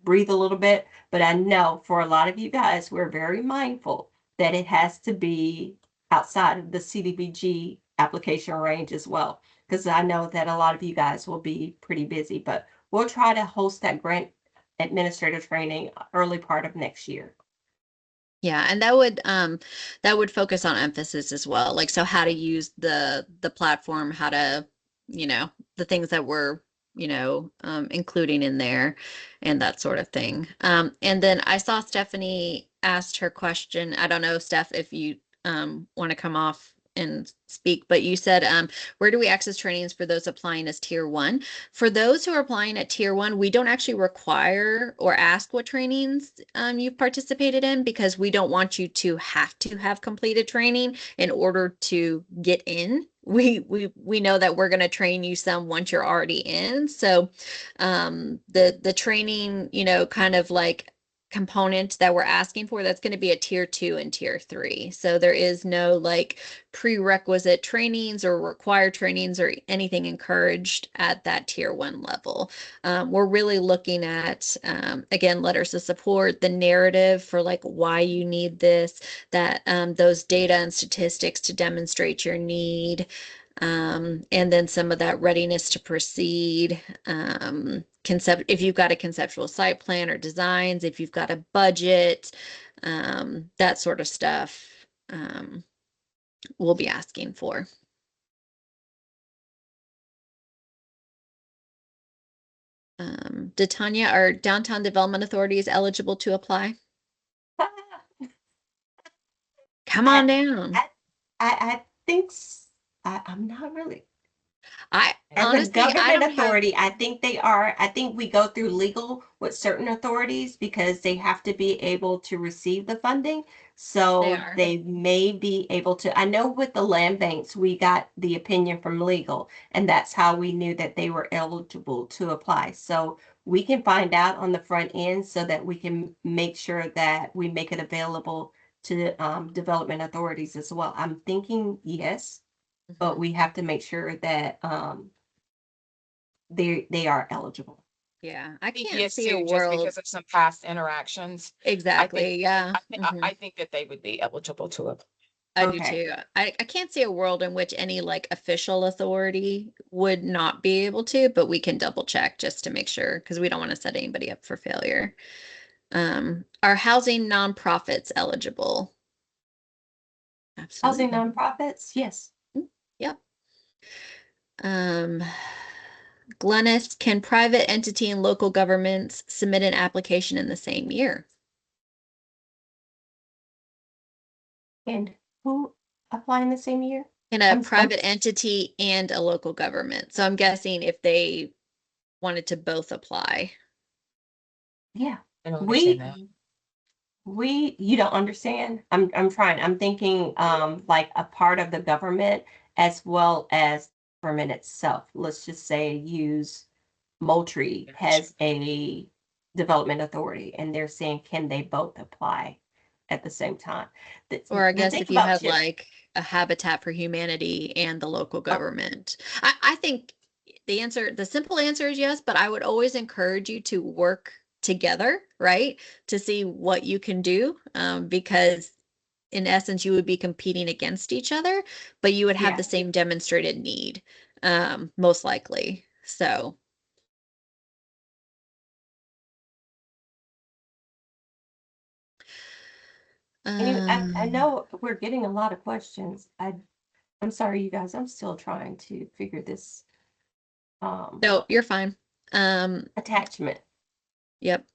breathe a little bit. But I know for a lot of you guys, we're very mindful that it has to be outside of the CDBG application range as well, because I know that a lot of you guys will be pretty busy, but we'll try to host that grant administrator training early part of next year. Yeah, and that would focus on emphasis as well. Like, so how to use the platform, how to, you know, the things that we're, you know, including in there and that sort of thing. And then I saw Stephanie asked her question. I don't know, Steph, if you want to come off and speak, but you said, where do we access trainings for those applying as tier 1? For those who are applying at tier 1, we don't actually require or ask what trainings you've participated in, because we don't want you to have completed training in order to get in. We know that we're going to train you some once you're already in. So the training, you know, kind of like component that we're asking for, that's going to be a tier 2 and tier 3. So there is no like prerequisite trainings or required trainings or anything encouraged at that tier 1 level. We're really looking at, again, letters of support, the narrative for like why you need this, that those data and statistics to demonstrate your need. And then some of that readiness to proceed, if you've got a conceptual site plan or designs, if you've got a budget, that sort of stuff, we'll be asking for. Tanya, are downtown development authorities eligible to apply? Come on down. I think I'm not really. I As honestly, a I government don't have, authority, I think they are. I think we go through legal with certain authorities because they have to be able to receive the funding. They So are. they may be able to. I know with the land banks, we got the opinion from legal, and that's how we knew that they were eligible to apply. So we can find out on the front end so that we can make sure that we make it available to development authorities as well. I'm thinking yes, but we have to make sure that they are eligible. Yeah, I think can't yes see a too, just world. because of some past interactions. I think, Exactly. Yeah. I think that they would be eligible to apply. I do Okay. too. I can't see a world in which any like official authority would not be able to, but we can double check just to make sure, because we don't want to set anybody up for failure. Are housing nonprofits eligible? Housing Absolutely. nonprofits, yes. Yep. Um, Glennis, can private entity and local governments submit an application in the same year? And who apply in the same year? In a I'm private entity and a local government. So I'm guessing if they wanted to both apply. yeah. I don't understand that. You don't understand. I'm trying. I'm thinking like a part of the government as well as government itself. Let's just say use Moultrie has a development authority and they're saying can they both apply at the same time? Or I The guess thing if you about had CHIP, like a Habitat for Humanity and the local government. I think the simple answer is yes, but I would always encourage you to work together, right? To see what you can do, because in essence, you would be competing against each other, but you would have the yeah. same demonstrated need, most likely. So. Anyway, I Um, know we're getting a lot of questions. I'm sorry, you guys. I'm still trying to figure this no, you're fine. attachment. Yep.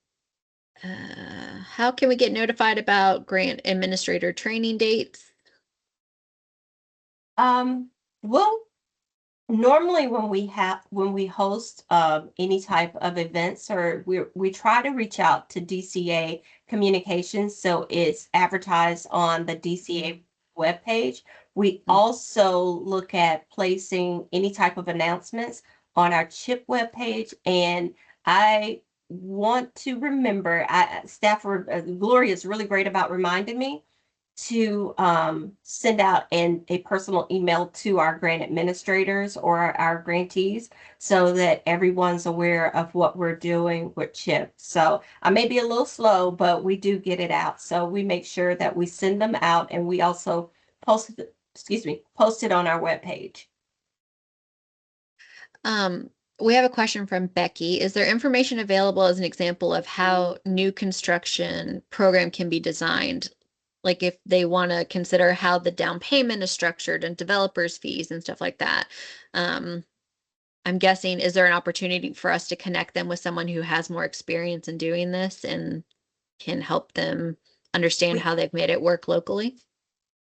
How can we get notified about grant administrator training dates? Well, normally when we host any type of events or we try to reach out to DCA communications, so it's advertised on the DCA webpage. We also look at placing any type of announcements on our CHIP webpage, and I want to remember, Gloria is really great about reminding me to send out a personal email to our grant administrators or our grantees so that everyone's aware of what we're doing with CHIP. So I may be a little slow, but we do get it out. So we make sure that we send them out, and we also post it on our webpage. We have a question from Becky. Is there information available as an example of how new construction program can be designed? Like if they want to consider how the down payment is structured and developers fees and stuff like that. I'm guessing, is there an opportunity for us to connect them with someone who has more experience in doing this and can help them understand how they've made it work locally?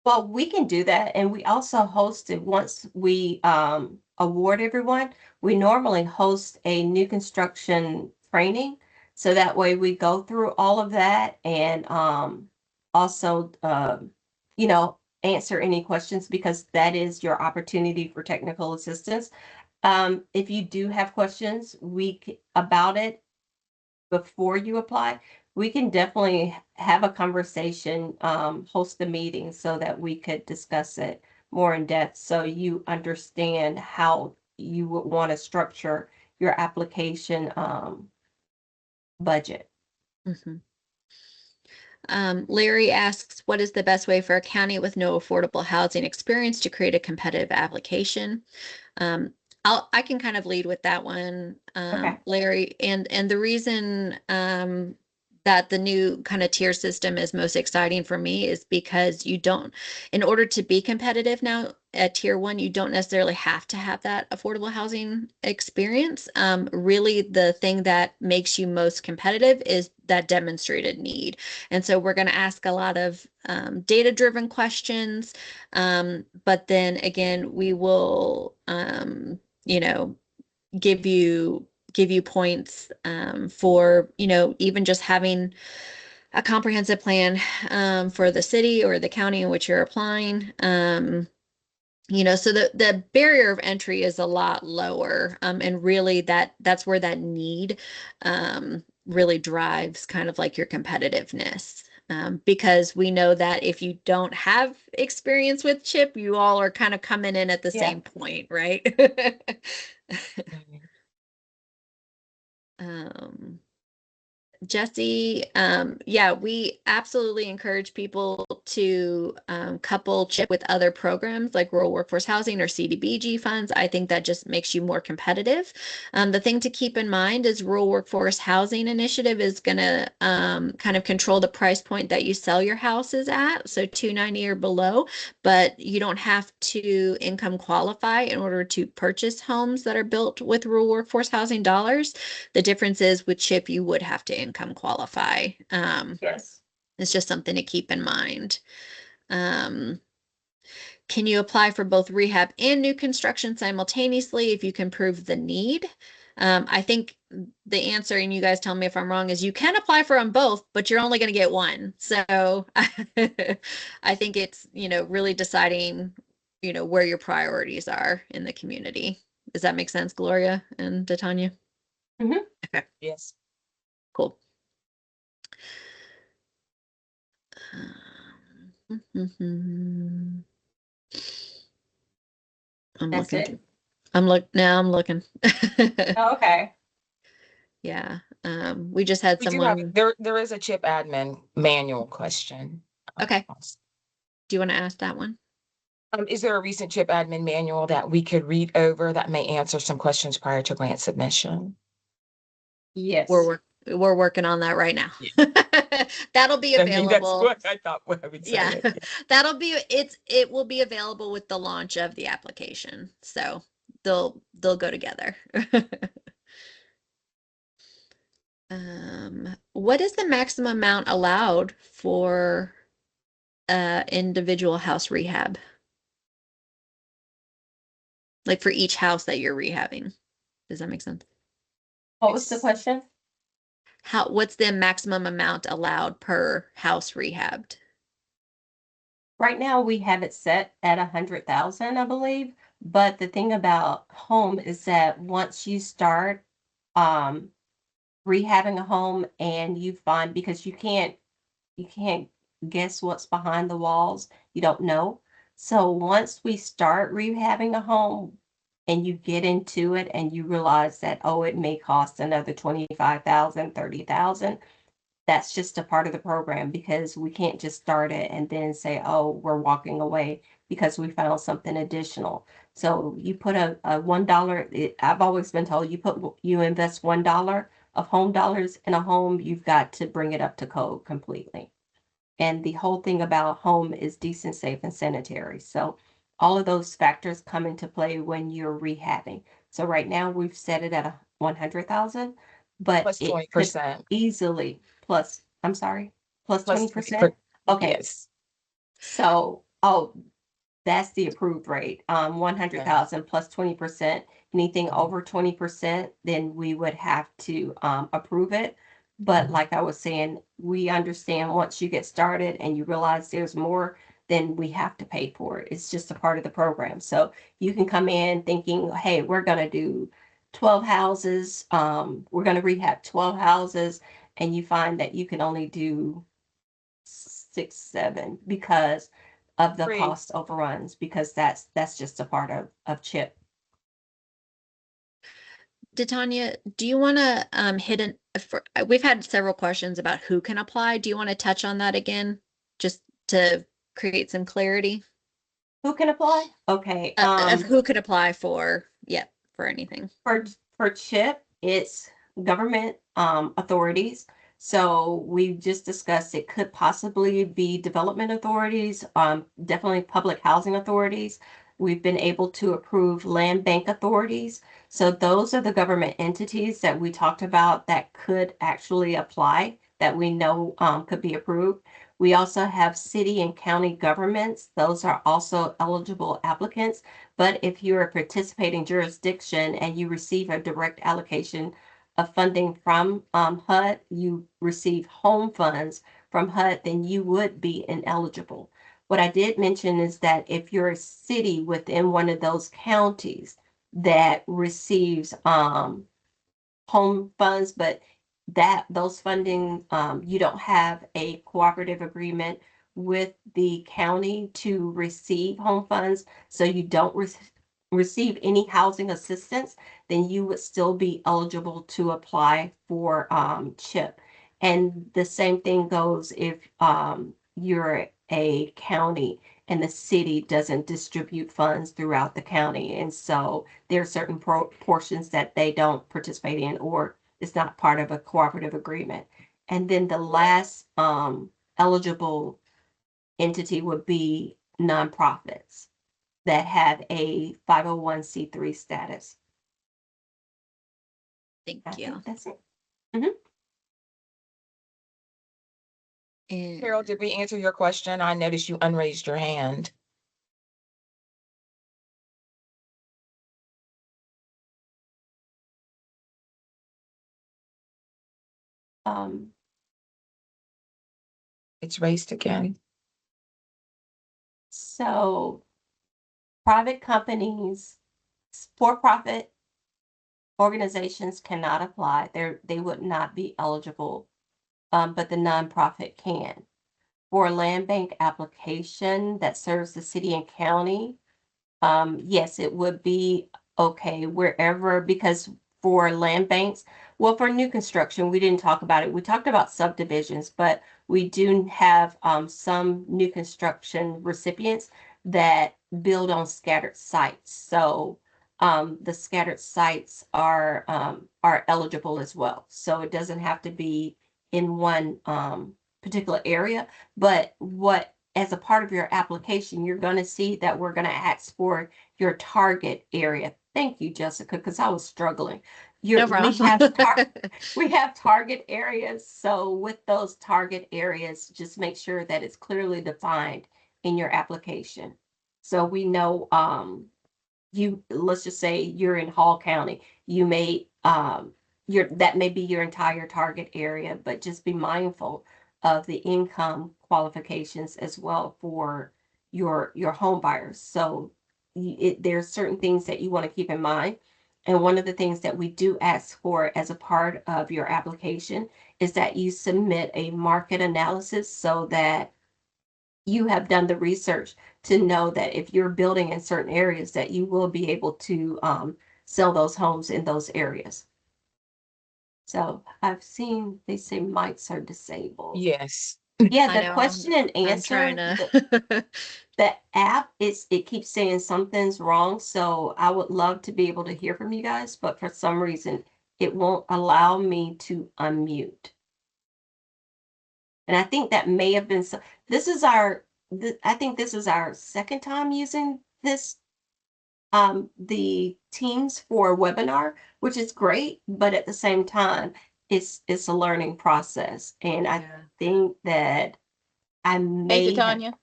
Well, we can do that. And we also host it once we award everyone. We normally host a new construction training. So that way we go through all of that and also, answer any questions, because that is your opportunity for technical assistance. If you do have questions about it before you apply, we can definitely have a conversation, host a meeting so that we could discuss it more in depth, so you understand how you would want to structure your application budget. Mhm. Larry asks, what is the best way for a county with no affordable housing experience to create a competitive application? I can kind of lead with that one, Okay. Larry, and the reason that the new kind of tier system is most exciting for me is because in order to be competitive now at tier 1, you don't necessarily have to have that affordable housing experience. Really, the thing that makes you most competitive is that demonstrated need. And so we're going to ask a lot of data-driven questions, but then again, we will give you points for even just having a comprehensive plan for the city or the county in which you're applying. So the barrier of entry is a lot lower, and really that's where that need really drives kind of like your competitiveness. Because we know that if you don't have experience with CHIP, you all are kind of coming in at the same point, right? Jesse, yeah, we absolutely encourage people to couple CHIP with other programs like Rural Workforce Housing or CDBG funds. I think that just makes you more competitive. The thing to keep in mind is Rural Workforce Housing Initiative is going to kind of control the price point that you sell your houses at, so $290 or below, but you don't have to income qualify in order to purchase homes that are built with Rural Workforce Housing dollars. The difference is with CHIP, you would have to income qualify. Yes. It's just something to keep in mind. Can you apply for both rehab and new construction simultaneously if you can prove the need? I think the answer, and you guys tell me if I'm wrong, is you can apply for them both, but you're only going to get one. So I think it's, really deciding, where your priorities are in the community. Does that make sense, Gloria and Tanya? Mm-hmm. Okay. Yes. Cool. I'm That's looking. it. I'm looking. Oh, okay. Yeah. We just had We do someone. have, there is a CHIP admin manual question. Okay. Do you want to ask that one? Is there a recent CHIP admin manual that we could read over that may answer some questions prior to grant submission? Yes. We're working on that right now. That'll be I mean, that's available. what I thought I would say. Yeah. it. It will be available with the launch of the application. So they'll go together. What is the maximum amount allowed for individual house rehab? Like for each house that you're rehabbing. Does that make sense? What was the question? What's the maximum amount allowed per house rehabbed? Right now, we have it set at 100,000, I believe, But the thing about home is that once you start um, rehabbing a home and you find, because you can't guess what's behind the walls, you don't know. So once we start rehabbing a home and you get into it and you realize that, oh, it may cost another 25,000, 30,000, that's just a part of the program, because we can't just start it and then say, oh, we're walking away because we found something additional. So you put a $1, I've always been told, you invest $1 of home dollars in a home, you've got to bring it up to code completely. And the whole thing about home is decent, safe, and sanitary. So all of those factors come into play when you're rehabbing. So right now we've set it at 100,000, but Plus it could 20%. easily plus, I'm sorry, plus Plus 20%. Okay. Yes. So, oh, that's the approved rate. 100,000 plus 20%. Anything over 20%, then we would have to approve it. But like I was saying, we understand once you get started and you realize there's more, then we have to pay for it. It's just a part of the program. So you can come in thinking, hey, we're going to do 12 houses. We're going to rehab 12 houses. And you find that you can only do 6, 7 because of the Great. cost overruns, because that's just a part of CHIP. Detanya, do you want to hit an? We've had several questions about who can apply. Do you want to touch on that again, just to create some clarity Who can apply? Okay. of who could apply for? Yep, for anything. For CHIP, it's government authorities. So we just discussed it could possibly be development authorities, definitely public housing authorities. We've been able to approve land bank authorities. So those are the government entities that we talked about that could actually apply, that we know could be approved. We also have city and county governments. Those are also eligible applicants. But if you're a participating jurisdiction and you receive a direct allocation of funding from HUD, you receive home funds from HUD, then you would be ineligible. What I did mention is that if you're a city within one of those counties that receives home funds, but those funding, you don't have a cooperative agreement with the county to receive home funds, so you don't receive any housing assistance, then you would still be eligible to apply for CHIP. And the same thing goes if you're a county and the city doesn't distribute funds throughout the county. And so there are certain portions that they don't participate in, or it's not part of a cooperative agreement. And then the last eligible entity would be nonprofits that have a 501c3 status. Thank I you. think that's it. And Carol, did we answer your question? I noticed you unraised your hand. Um, It's raised again. so private companies, for-profit organizations cannot apply. They would not be eligible, but the nonprofit can. For a land bank application that serves the city and county, yes, it would be okay wherever, because for land banks, well, for new construction, we didn't talk about it. We talked about subdivisions, but we do have some new construction recipients that build on scattered sites. So the scattered sites are eligible as well. So it doesn't have to be in one particular area, but as a part of your application, you're going to see that we're going to ask for your target area. Thank you, Jessica, because I was struggling. no problem. We have target areas. So with those target areas, just make sure that it's clearly defined in your application. So we know, let's just say you're in Hall County, you may, that may be your entire target area, but just be mindful of the income qualifications as well for your home buyers. So there's certain things that you want to keep in mind. And one of the things that we do ask for as a part of your application is that you submit a market analysis so that you have done the research to know that if you're building in certain areas, that you will be able to sell those homes in those areas. So I've seen they say mics are disabled. Yes. Yeah, I the know, question and I'm trying answer, to. the app it keeps saying something's wrong. So I would love to be able to hear from you guys, but for some reason it won't allow me to unmute. And I think that may have been this is I think this is our second time using this the Teams for a webinar, which is great, but at the same time it's a learning process. And I Yeah. think that I Hey, may have, Tanya,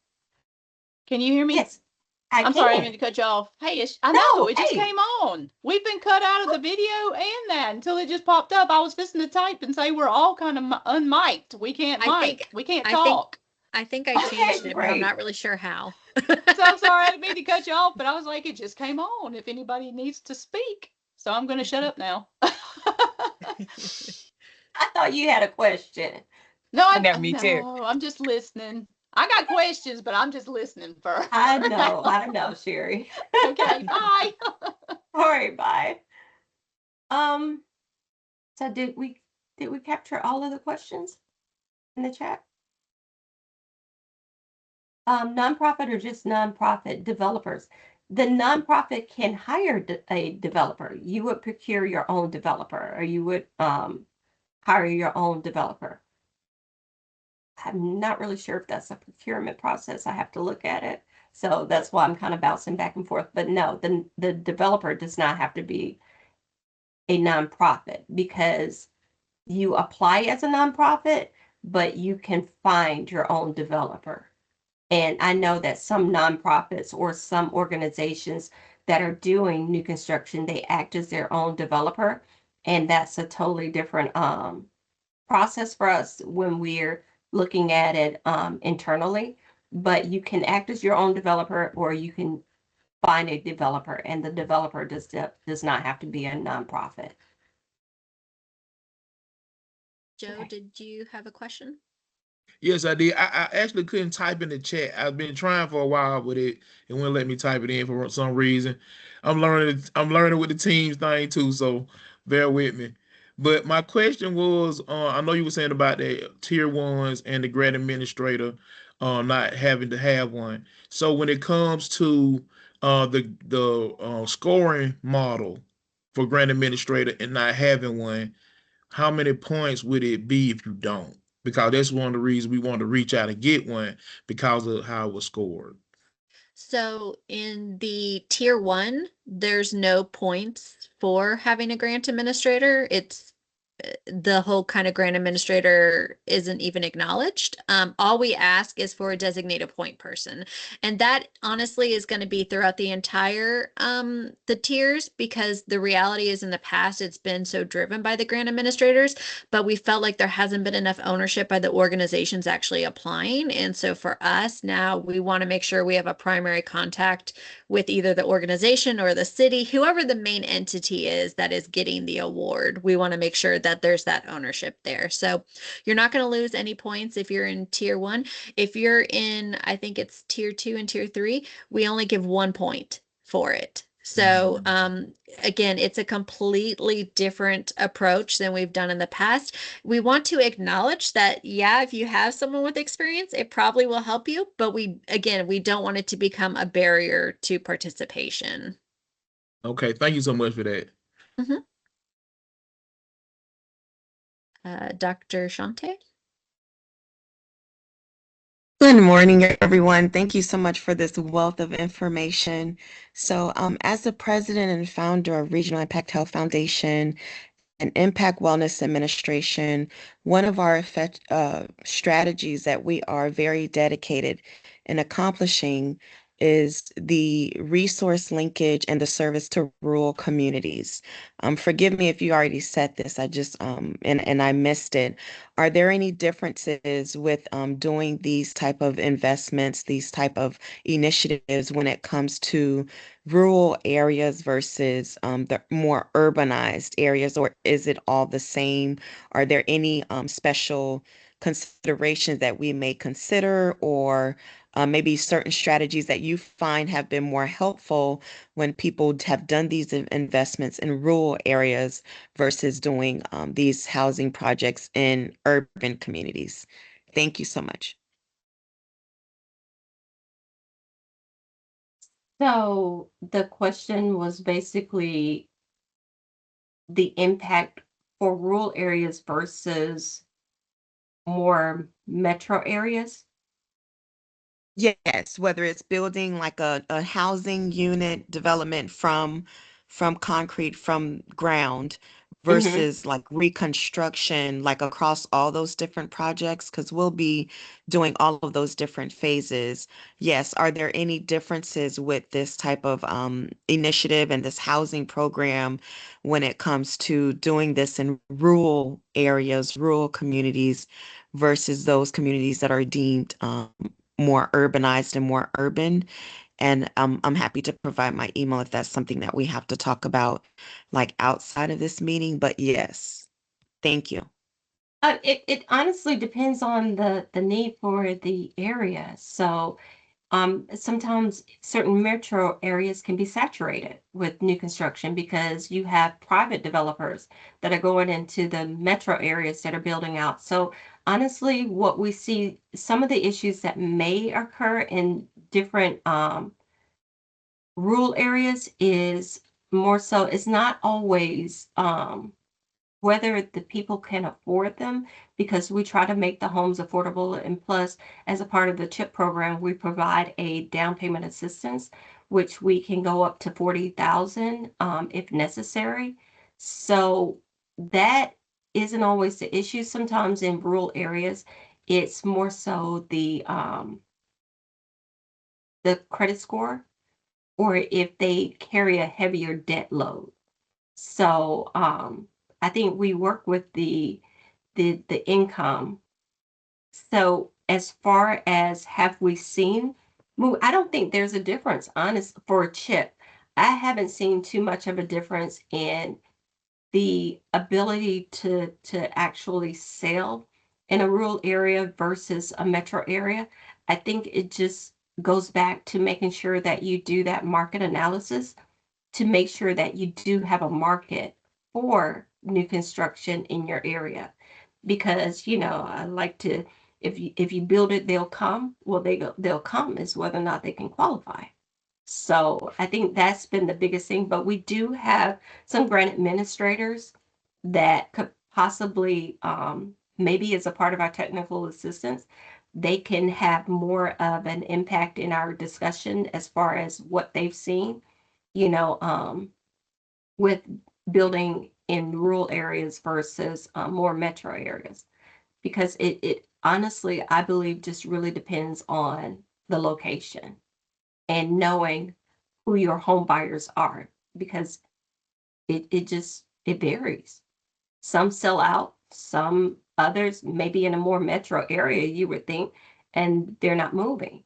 can you hear me? yes, I I'm sorry, I can. didn't mean to cut you off. Hey, I No, know, it just hey. came on. We've been cut out of the video and that until it just popped up. I was fixing to type and say we're all kind of unmiked. We can't I think- mic. We can't I think- talk. I think I Okay, changed it, but I'm great. not really sure how. So I'm sorry, I didn't mean to cut you off, but I was like, it just came on if anybody needs to speak. So I'm going to shut up now. I thought you had a question. No, I know, me too. no, I'm just listening. I got questions, but I'm just listening first. I know, Sherry. Okay, bye. All right, bye. So did we capture all of the questions in the chat? Nonprofit or just nonprofit developers? The nonprofit can hire a developer. You would procure your own developer, or you would hire your own developer. I'm not really sure if that's a procurement process. I have to look at it. So that's why I'm kind of bouncing back and forth. But no, the developer does not have to be a nonprofit, because you apply as a nonprofit, but you can find your own developer. And I know that some nonprofits or some organizations that are doing new construction, they act as their own developer. And that's a totally different process for us when we're looking at it internally. But you can act as your own developer, or you can find a developer, and the developer does not have to be a nonprofit. Joe, Okay. did you have a question? Yes, I did. I actually couldn't type in the chat. I've been trying for a while with it. It wouldn't let me type it in for some reason. I'm learning with the Teams thing too, so bear with me. But my question was, I know you were saying about the tier ones and the grant administrator not having to have one. So when it comes to the scoring model for grant administrator and not having one, how many points would it be if you don't? Because that's one of the reasons we want to reach out and get one, because of how it was scored. So in the tier 1, there's no points for having a grant administrator. It's the whole kind of grant administrator isn't even acknowledged. All we ask is for a designated point person. And that honestly is going to be throughout the entire the tiers, because the reality is in the past it's been so driven by the grant administrators, but we felt like there hasn't been enough ownership by the organizations actually applying. And so for us now, we want to make sure we have a primary contact with either the organization or the city, whoever the main entity is that is getting the award. We want to make sure that there's that ownership there. So you're not going to lose any points if you're in tier 1. If you're in, I think it's tier 2 and tier 3, we only give 1 point for it. So again, it's a completely different approach than we've done in the past. We want to acknowledge that, yeah, if you have someone with experience, it probably will help you. But we don't want it to become a barrier to participation. Okay, thank you so much for that. Dr. Shante? Good morning, everyone. Thank you so much for this wealth of information. So, as the president and founder of Regional Impact Health Foundation and Impact Wellness Administration, one of our strategies that we are very dedicated in accomplishing is the resource linkage and the service to rural communities. Forgive me if you already said this, I just and I missed it. Are there any differences with doing these type of investments, these type of initiatives when it comes to rural areas versus the more urbanized areas, or is it all the same? Are there any special considerations that we may consider, or maybe certain strategies that you find have been more helpful when people have done these investments in rural areas versus doing these housing projects in urban communities? Thank you so much. So the question was basically the impact for rural areas versus more metro areas. Yes, whether it's building like a housing unit development from concrete from ground Mhm. versus like reconstruction, like across all those different projects, because we'll be doing all of those different phases. Yes, are there any differences with this type of initiative and this housing program when it comes to doing this in rural areas, rural communities versus those communities that are deemed more urbanized and more urban? And I'm happy to provide my email if that's something that we have to talk about like outside of this meeting. But yes, thank you. It honestly depends on the need for the area. So sometimes certain metro areas can be saturated with new construction because you have private developers that are going into the metro areas that are building out. So honestly, what we see, some of the issues that may occur in different rural areas is more so, it's not always whether the people can afford them, because we try to make the homes affordable. And plus, as a part of the CHIP program, we provide a down payment assistance, which we can go up to 40,000 if necessary. So that isn't always the issue. Sometimes in rural areas, it's more so the credit score, or if they carry a heavier debt load. So I think we work with the income. So as far as have we seen move, I don't think there's a difference, honest, for a chip. I haven't seen too much of a difference in the ability to actually sell in a rural area versus a metro area. I think it just goes back to making sure that you do that market analysis to make sure that you do have a market for new construction in your area. Because, I like to, if you build it, they'll come. Well, they'll come is whether or not they can qualify. So I think that's been the biggest thing. But we do have some grant administrators that could possibly, maybe as a part of our technical assistance, they can have more of an impact in our discussion as far as what they've seen, you know, with building in rural areas versus more metro areas. Because it honestly, I believe, just really depends on the location and knowing who your home buyers are, because it varies. Some sell out, some others maybe in a more metro area, you would think, and they're not moving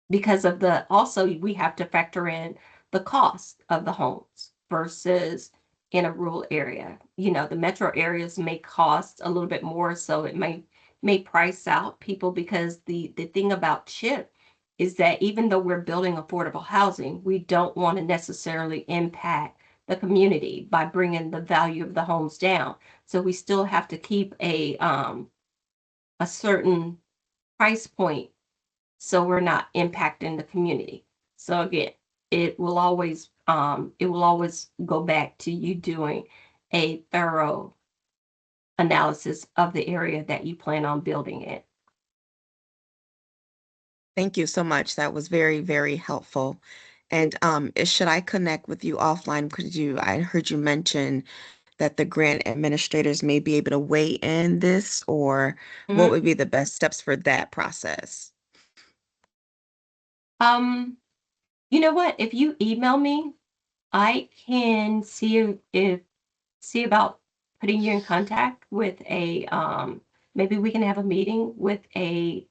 because of the, also we have to factor in the cost of the homes versus in a rural area. The metro areas may cost a little bit more, so it may price out people, because the thing about CHIP is that even though we're building affordable housing, we don't want to necessarily impact the community by bringing the value of the homes down. So we still have to keep a certain price point so we're not impacting the community. So again, it will always go back to you doing a thorough analysis of the area that you plan on building in. Thank you so much. That was very, very helpful. And should I connect with you offline? Because I heard you mention that the grant administrators may be able to weigh in this, or what Mhm. would be the best steps for that process? You know what? If you email me, I can see about putting you in contact with a maybe we can have a meeting with a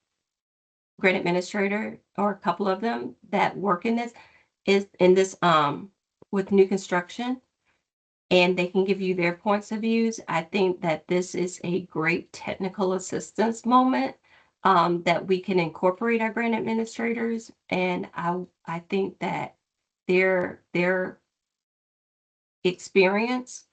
grant administrator or a couple of them that work in this with new construction, and they can give you their points of views. I think that this is a great technical assistance moment that we can incorporate our grant administrators, and I think that their experience,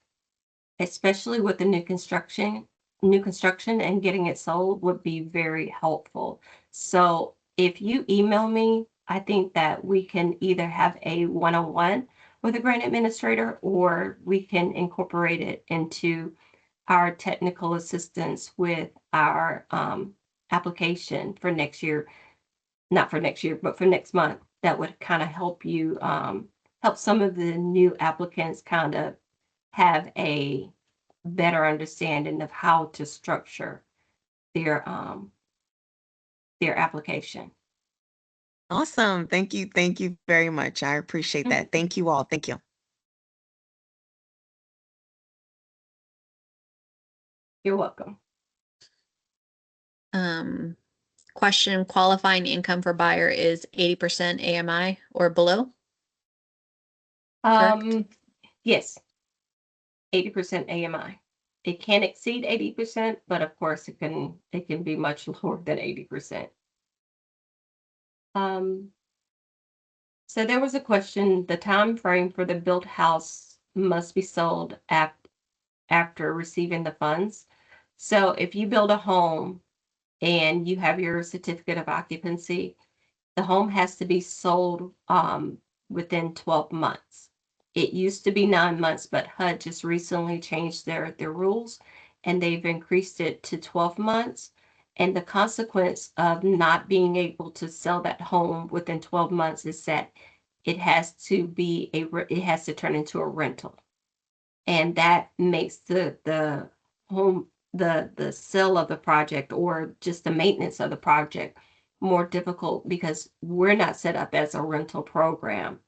especially with the new construction and getting it sold, would be very helpful. So if you email me, I think that we can either have a one-on-one with a grant administrator, or we can incorporate it into our technical assistance with our application for next year, not for next year, but for next month. That would kind of help you, help some of the new applicants kind of have a better understanding of how to structure their application. Awesome. Thank you. Thank you very much. I appreciate that. Thank you all. Thank you. You're welcome. Question, qualifying income for buyer is 80% AMI or below? Correct. Yes, 80% AMI. It can exceed 80%, but of course it can be much lower than 80%. So there was a question, the time frame for the built house must be sold after receiving the funds. So if you build a home and you have your certificate of occupancy, the home has to be sold within 12 months. It used to be 9 months, but HUD just recently changed their rules, and they've increased it to 12 months. And the consequence of not being able to sell that home within 12 months is that it has to turn into a rental. And that makes the home, the sale of the project or just the maintenance of the project more difficult, because we're not set up as a rental program.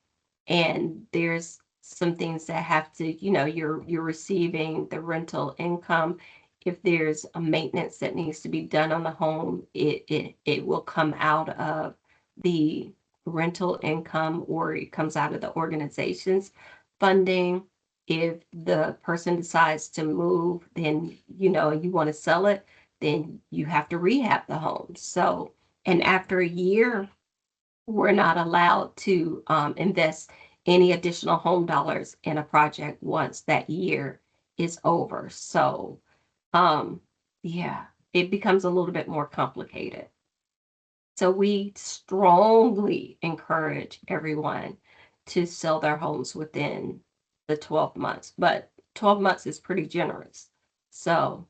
And there's some things that have to, you're receiving the rental income. If there's a maintenance that needs to be done on the home, it will come out of the rental income, or it comes out of the organization's funding. If the person decides to move, then, you want to sell it, then you have to rehab the home. So, and after a year, we're not allowed to invest any additional home dollars in a project once that year is over. So, yeah, it becomes a little bit more complicated. So we strongly encourage everyone to sell their homes within the 12 months, but 12 months is pretty generous. So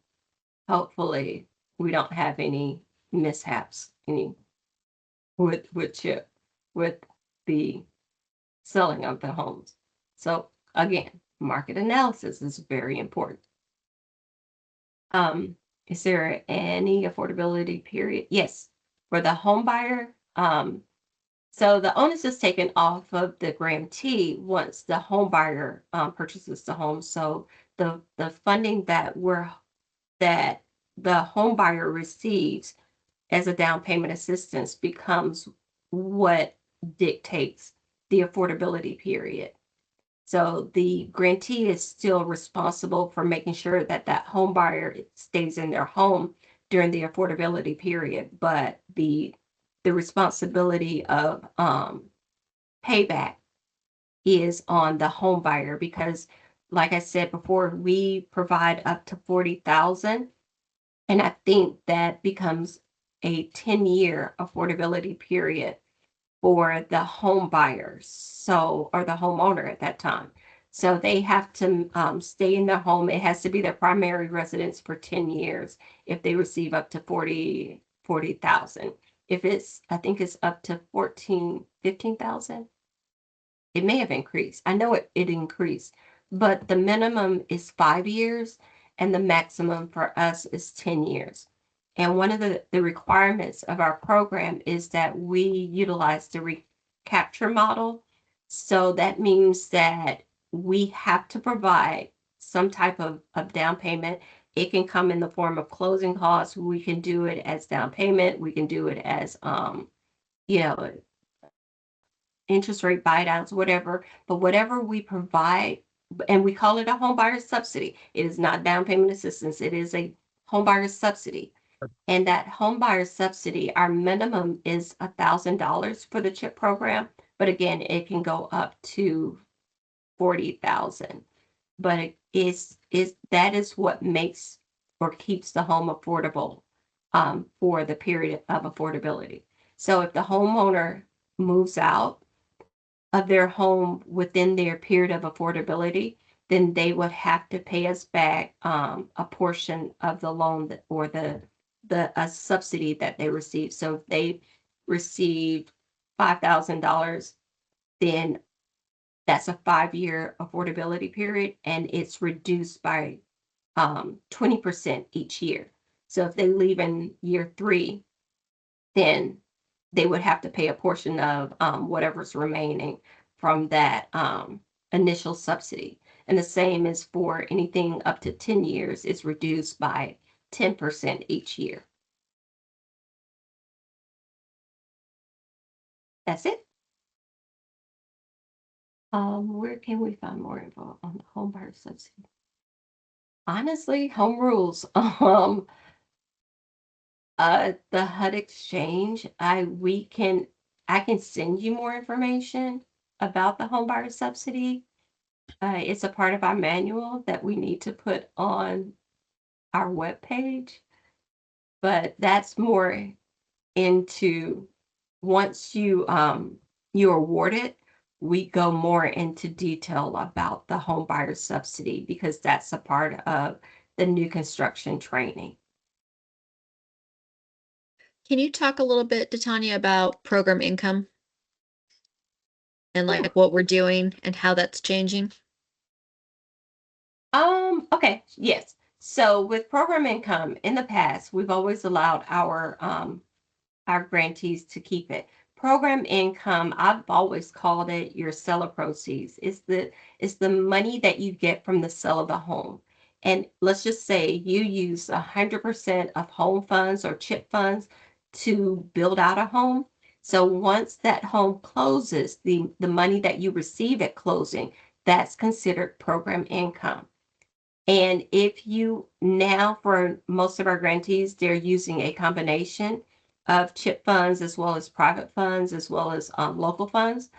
hopefully we don't have any mishaps with Chip, with the selling of the homes. So again, market analysis is very important. Is there any affordability period? Yes, for the home buyer. So the onus is taken off of the grantee once the home buyer purchases the home. So the funding that the home buyer receives as a down payment assistance becomes what dictates the affordability period. So the grantee is still responsible for making sure that that home buyer stays in their home during the affordability period, but the responsibility of payback is on the home buyer, because like I said before, we provide up to 40,000, and I think that becomes a 10-year affordability period for the home buyers, so, or the homeowner at that time. So they have to stay in their home. It has to be their primary residence for 10 years if they receive up to 40,000. If I think it's up to 15,000. It may have increased. I know it increased, but the minimum is 5 years and the maximum for us is 10 years. And one of the requirements of our program is that we utilize the recapture model. So that means that we have to provide some type of down payment. It can come in the form of closing costs. We can do it as down payment. We can do it as, you know, interest rate buy downs, whatever. But whatever we provide, and we call it a home buyer subsidy. It is not down payment assistance. It is a home buyer subsidy. And that home buyer subsidy, our minimum is $1,000 for the CHIP program. But again, it can go up to 40,000. But it is that is what makes or keeps the home affordable for the period of affordability. So if the homeowner moves out of their home within their period of affordability, then they would have to pay us back a portion of the loan that, or the subsidy that they received. So if they received $5,000, then that's a 5-year affordability period, and it's reduced by 20% each year. So if they leave in year 3, then they would have to pay a portion of whatever's remaining from that initial subsidy. And the same is for anything up to 10 years, it's reduced by 10% each year. That's it. Where can we find more info on the home buyer subsidy? Honestly, home rules. The HUD exchange, I can send you more information about the home buyer subsidy. It's a part of our manual that we need to put on our webpage, but that's more into once you award it, we go more into detail about the home buyer subsidy because that's a part of the new construction training. Can you talk a little bit, Tanya, about program income? And like what we're doing and how that's changing? Okay, yes. So with program income, in the past, we've always allowed our grantees to keep it. Program income, I've always called it your seller proceeds. It's the money that you get from the sale of the home. And let's just say you use 100% of home funds or CHIP funds to build out a home. So once that home closes, the money that you receive at closing, that's considered program income. And if you now, for most of our grantees, they're using a combination of CHIP funds as well as private funds as well as local funds.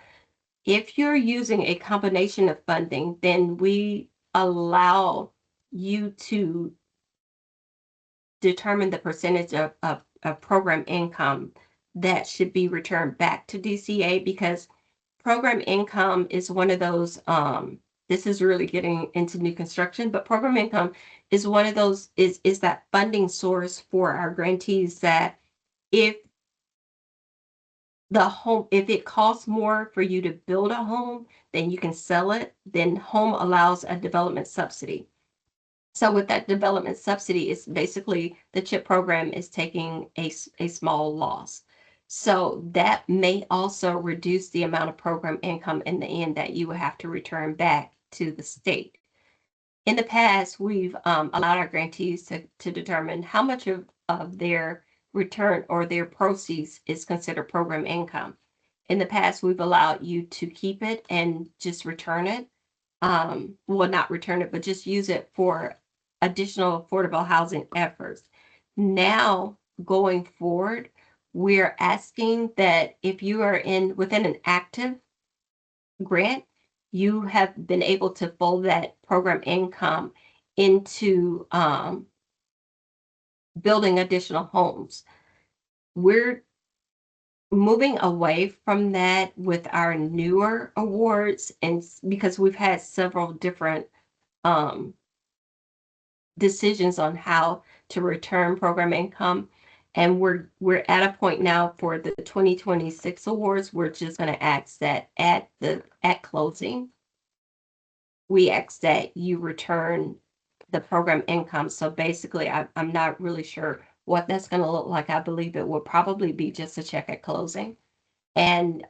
If you're using a combination of funding, then we allow you to determine the percentage of program income that should be returned back to DCA, because program income is one of those, this is really getting into new construction, but program income is one of those, is that funding source for our grantees that if it costs more for you to build a home than you can sell it, then home allows a development subsidy. So with that development subsidy, it's basically the CHIP program is taking a small loss. So that may also reduce the amount of program income in the end that you will have to return back to the state. In the past, we've allowed our grantees to determine how much of their return or their proceeds is considered program income. In the past, we've allowed you to keep it and just return it. Well, not return it, but just use it for additional affordable housing efforts. Now, going forward, we're asking that if you are within an active grant, you have been able to fold that program income into building additional homes. We're moving away from that with our newer awards, and because we've had several different decisions on how to return program income. And we're at a point now for the 2026 awards, we're just going to ask that at closing, we ask that you return the program income. So basically, I'm not really sure what that's going to look like, I believe it will probably be just a check at closing. And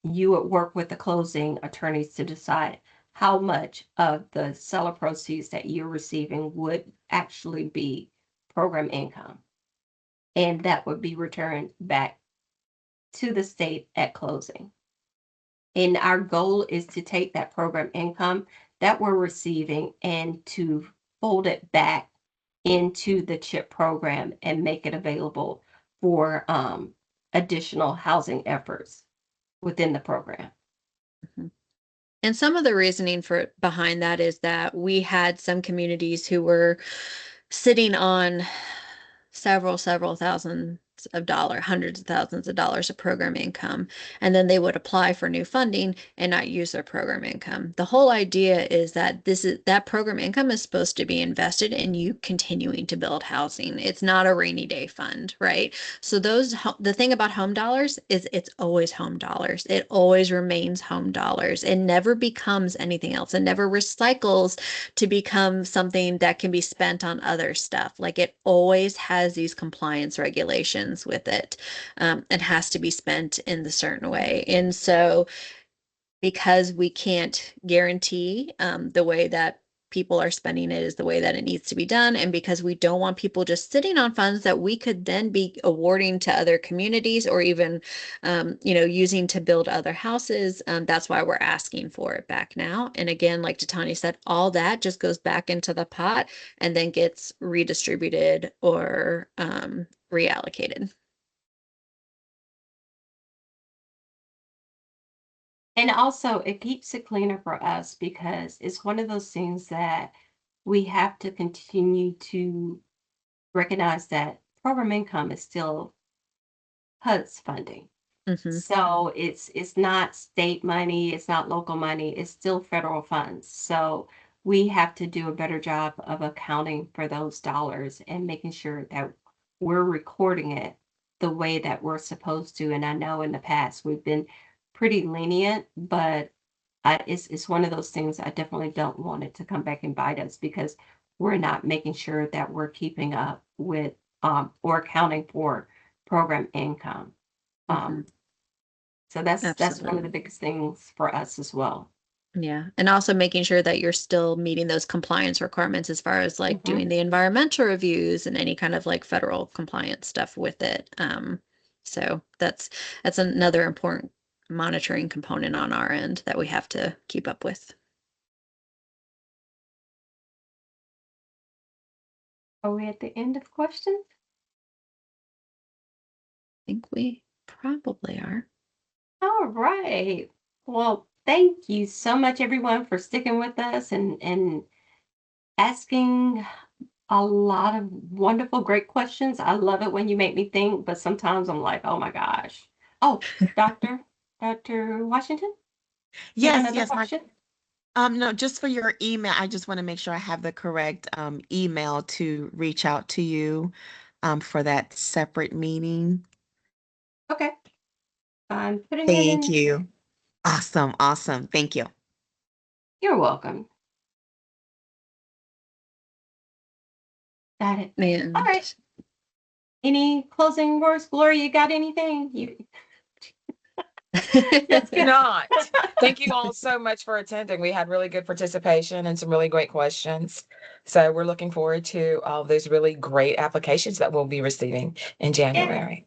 you would work with the closing attorneys to decide how much of the seller proceeds that you're receiving would actually be program income. And that would be returned back to the state at closing. And our goal is to take that program income that we're receiving and to fold it back into the CHIP program and make it available for additional housing efforts within the program. And some of the reasoning behind that is that we had some communities who were sitting on several thousands of dollars, hundreds of thousands of dollars of program income, and then they would apply for new funding and not use their program income. The whole idea is that that program income is supposed to be invested in you continuing to build housing. It's not a rainy day fund, right? So the thing about home dollars is it's always home dollars. It always remains home dollars. It never becomes anything else. It never recycles to become something that can be spent on other stuff. Like it always has these compliance regulations with it. It has to be spent in the certain way. And so because we can't guarantee the way that people are spending it is the way that it needs to be done, and because we don't want people just sitting on funds that we could then be awarding to other communities or even using to build other houses, that's why we're asking for it back now. And again, like Tatani said, all that just goes back into the pot and then gets redistributed or reallocated. And also, it keeps it cleaner for us because it's one of those things that we have to continue to recognize that program income is still HUD's funding. Mhm. So it's not state money, it's not local money, it's still federal funds. So we have to do a better job of accounting for those dollars and making sure that we're recording it the way that we're supposed to. And I know in the past we've been pretty lenient, but it's one of those things I definitely don't want it to come back and bite us because we're not making sure that we're keeping up with or accounting for program income. So that's one of Absolutely. the biggest things for us as well. Yeah. And also making sure that you're still meeting those compliance requirements as far as like Mhm. doing the environmental reviews and any kind of like federal compliance stuff with it. So that's another important monitoring component on our end that we have to keep up with. Are we at the end of questions? I think we probably are. All right. Well, thank you so much, everyone, for sticking with us and asking a lot of wonderful, great questions. I love it when you make me think, but sometimes I'm like, oh my gosh. Oh, Dr. Washington, you have Yes, another yes. question? No, just for your email, I just want to make sure I have the correct email to reach out to you for that separate meeting. Okay. I'm putting it Thank in. you. Awesome, awesome. Thank you. You're welcome. Got it. Man. All right. Any closing words, Gloria? You got anything? Just kidding. Not. Thank you all so much for attending. We had really good participation and some really great questions. So we're looking forward to all those really great applications that we'll be receiving in January.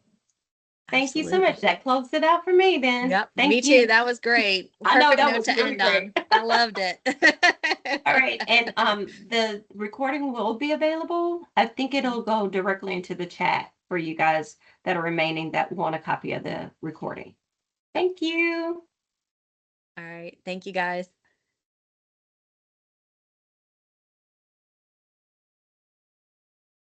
Thank you so much. That closed it out for me then. Yep. Thank Me you. too. That was great. I know Perfect that note was to really end great. on. I loved it. All right. And the recording will be available. I think it'll go directly into the chat for you guys that are remaining that want a copy of the recording. Thank you. All right. Thank you guys.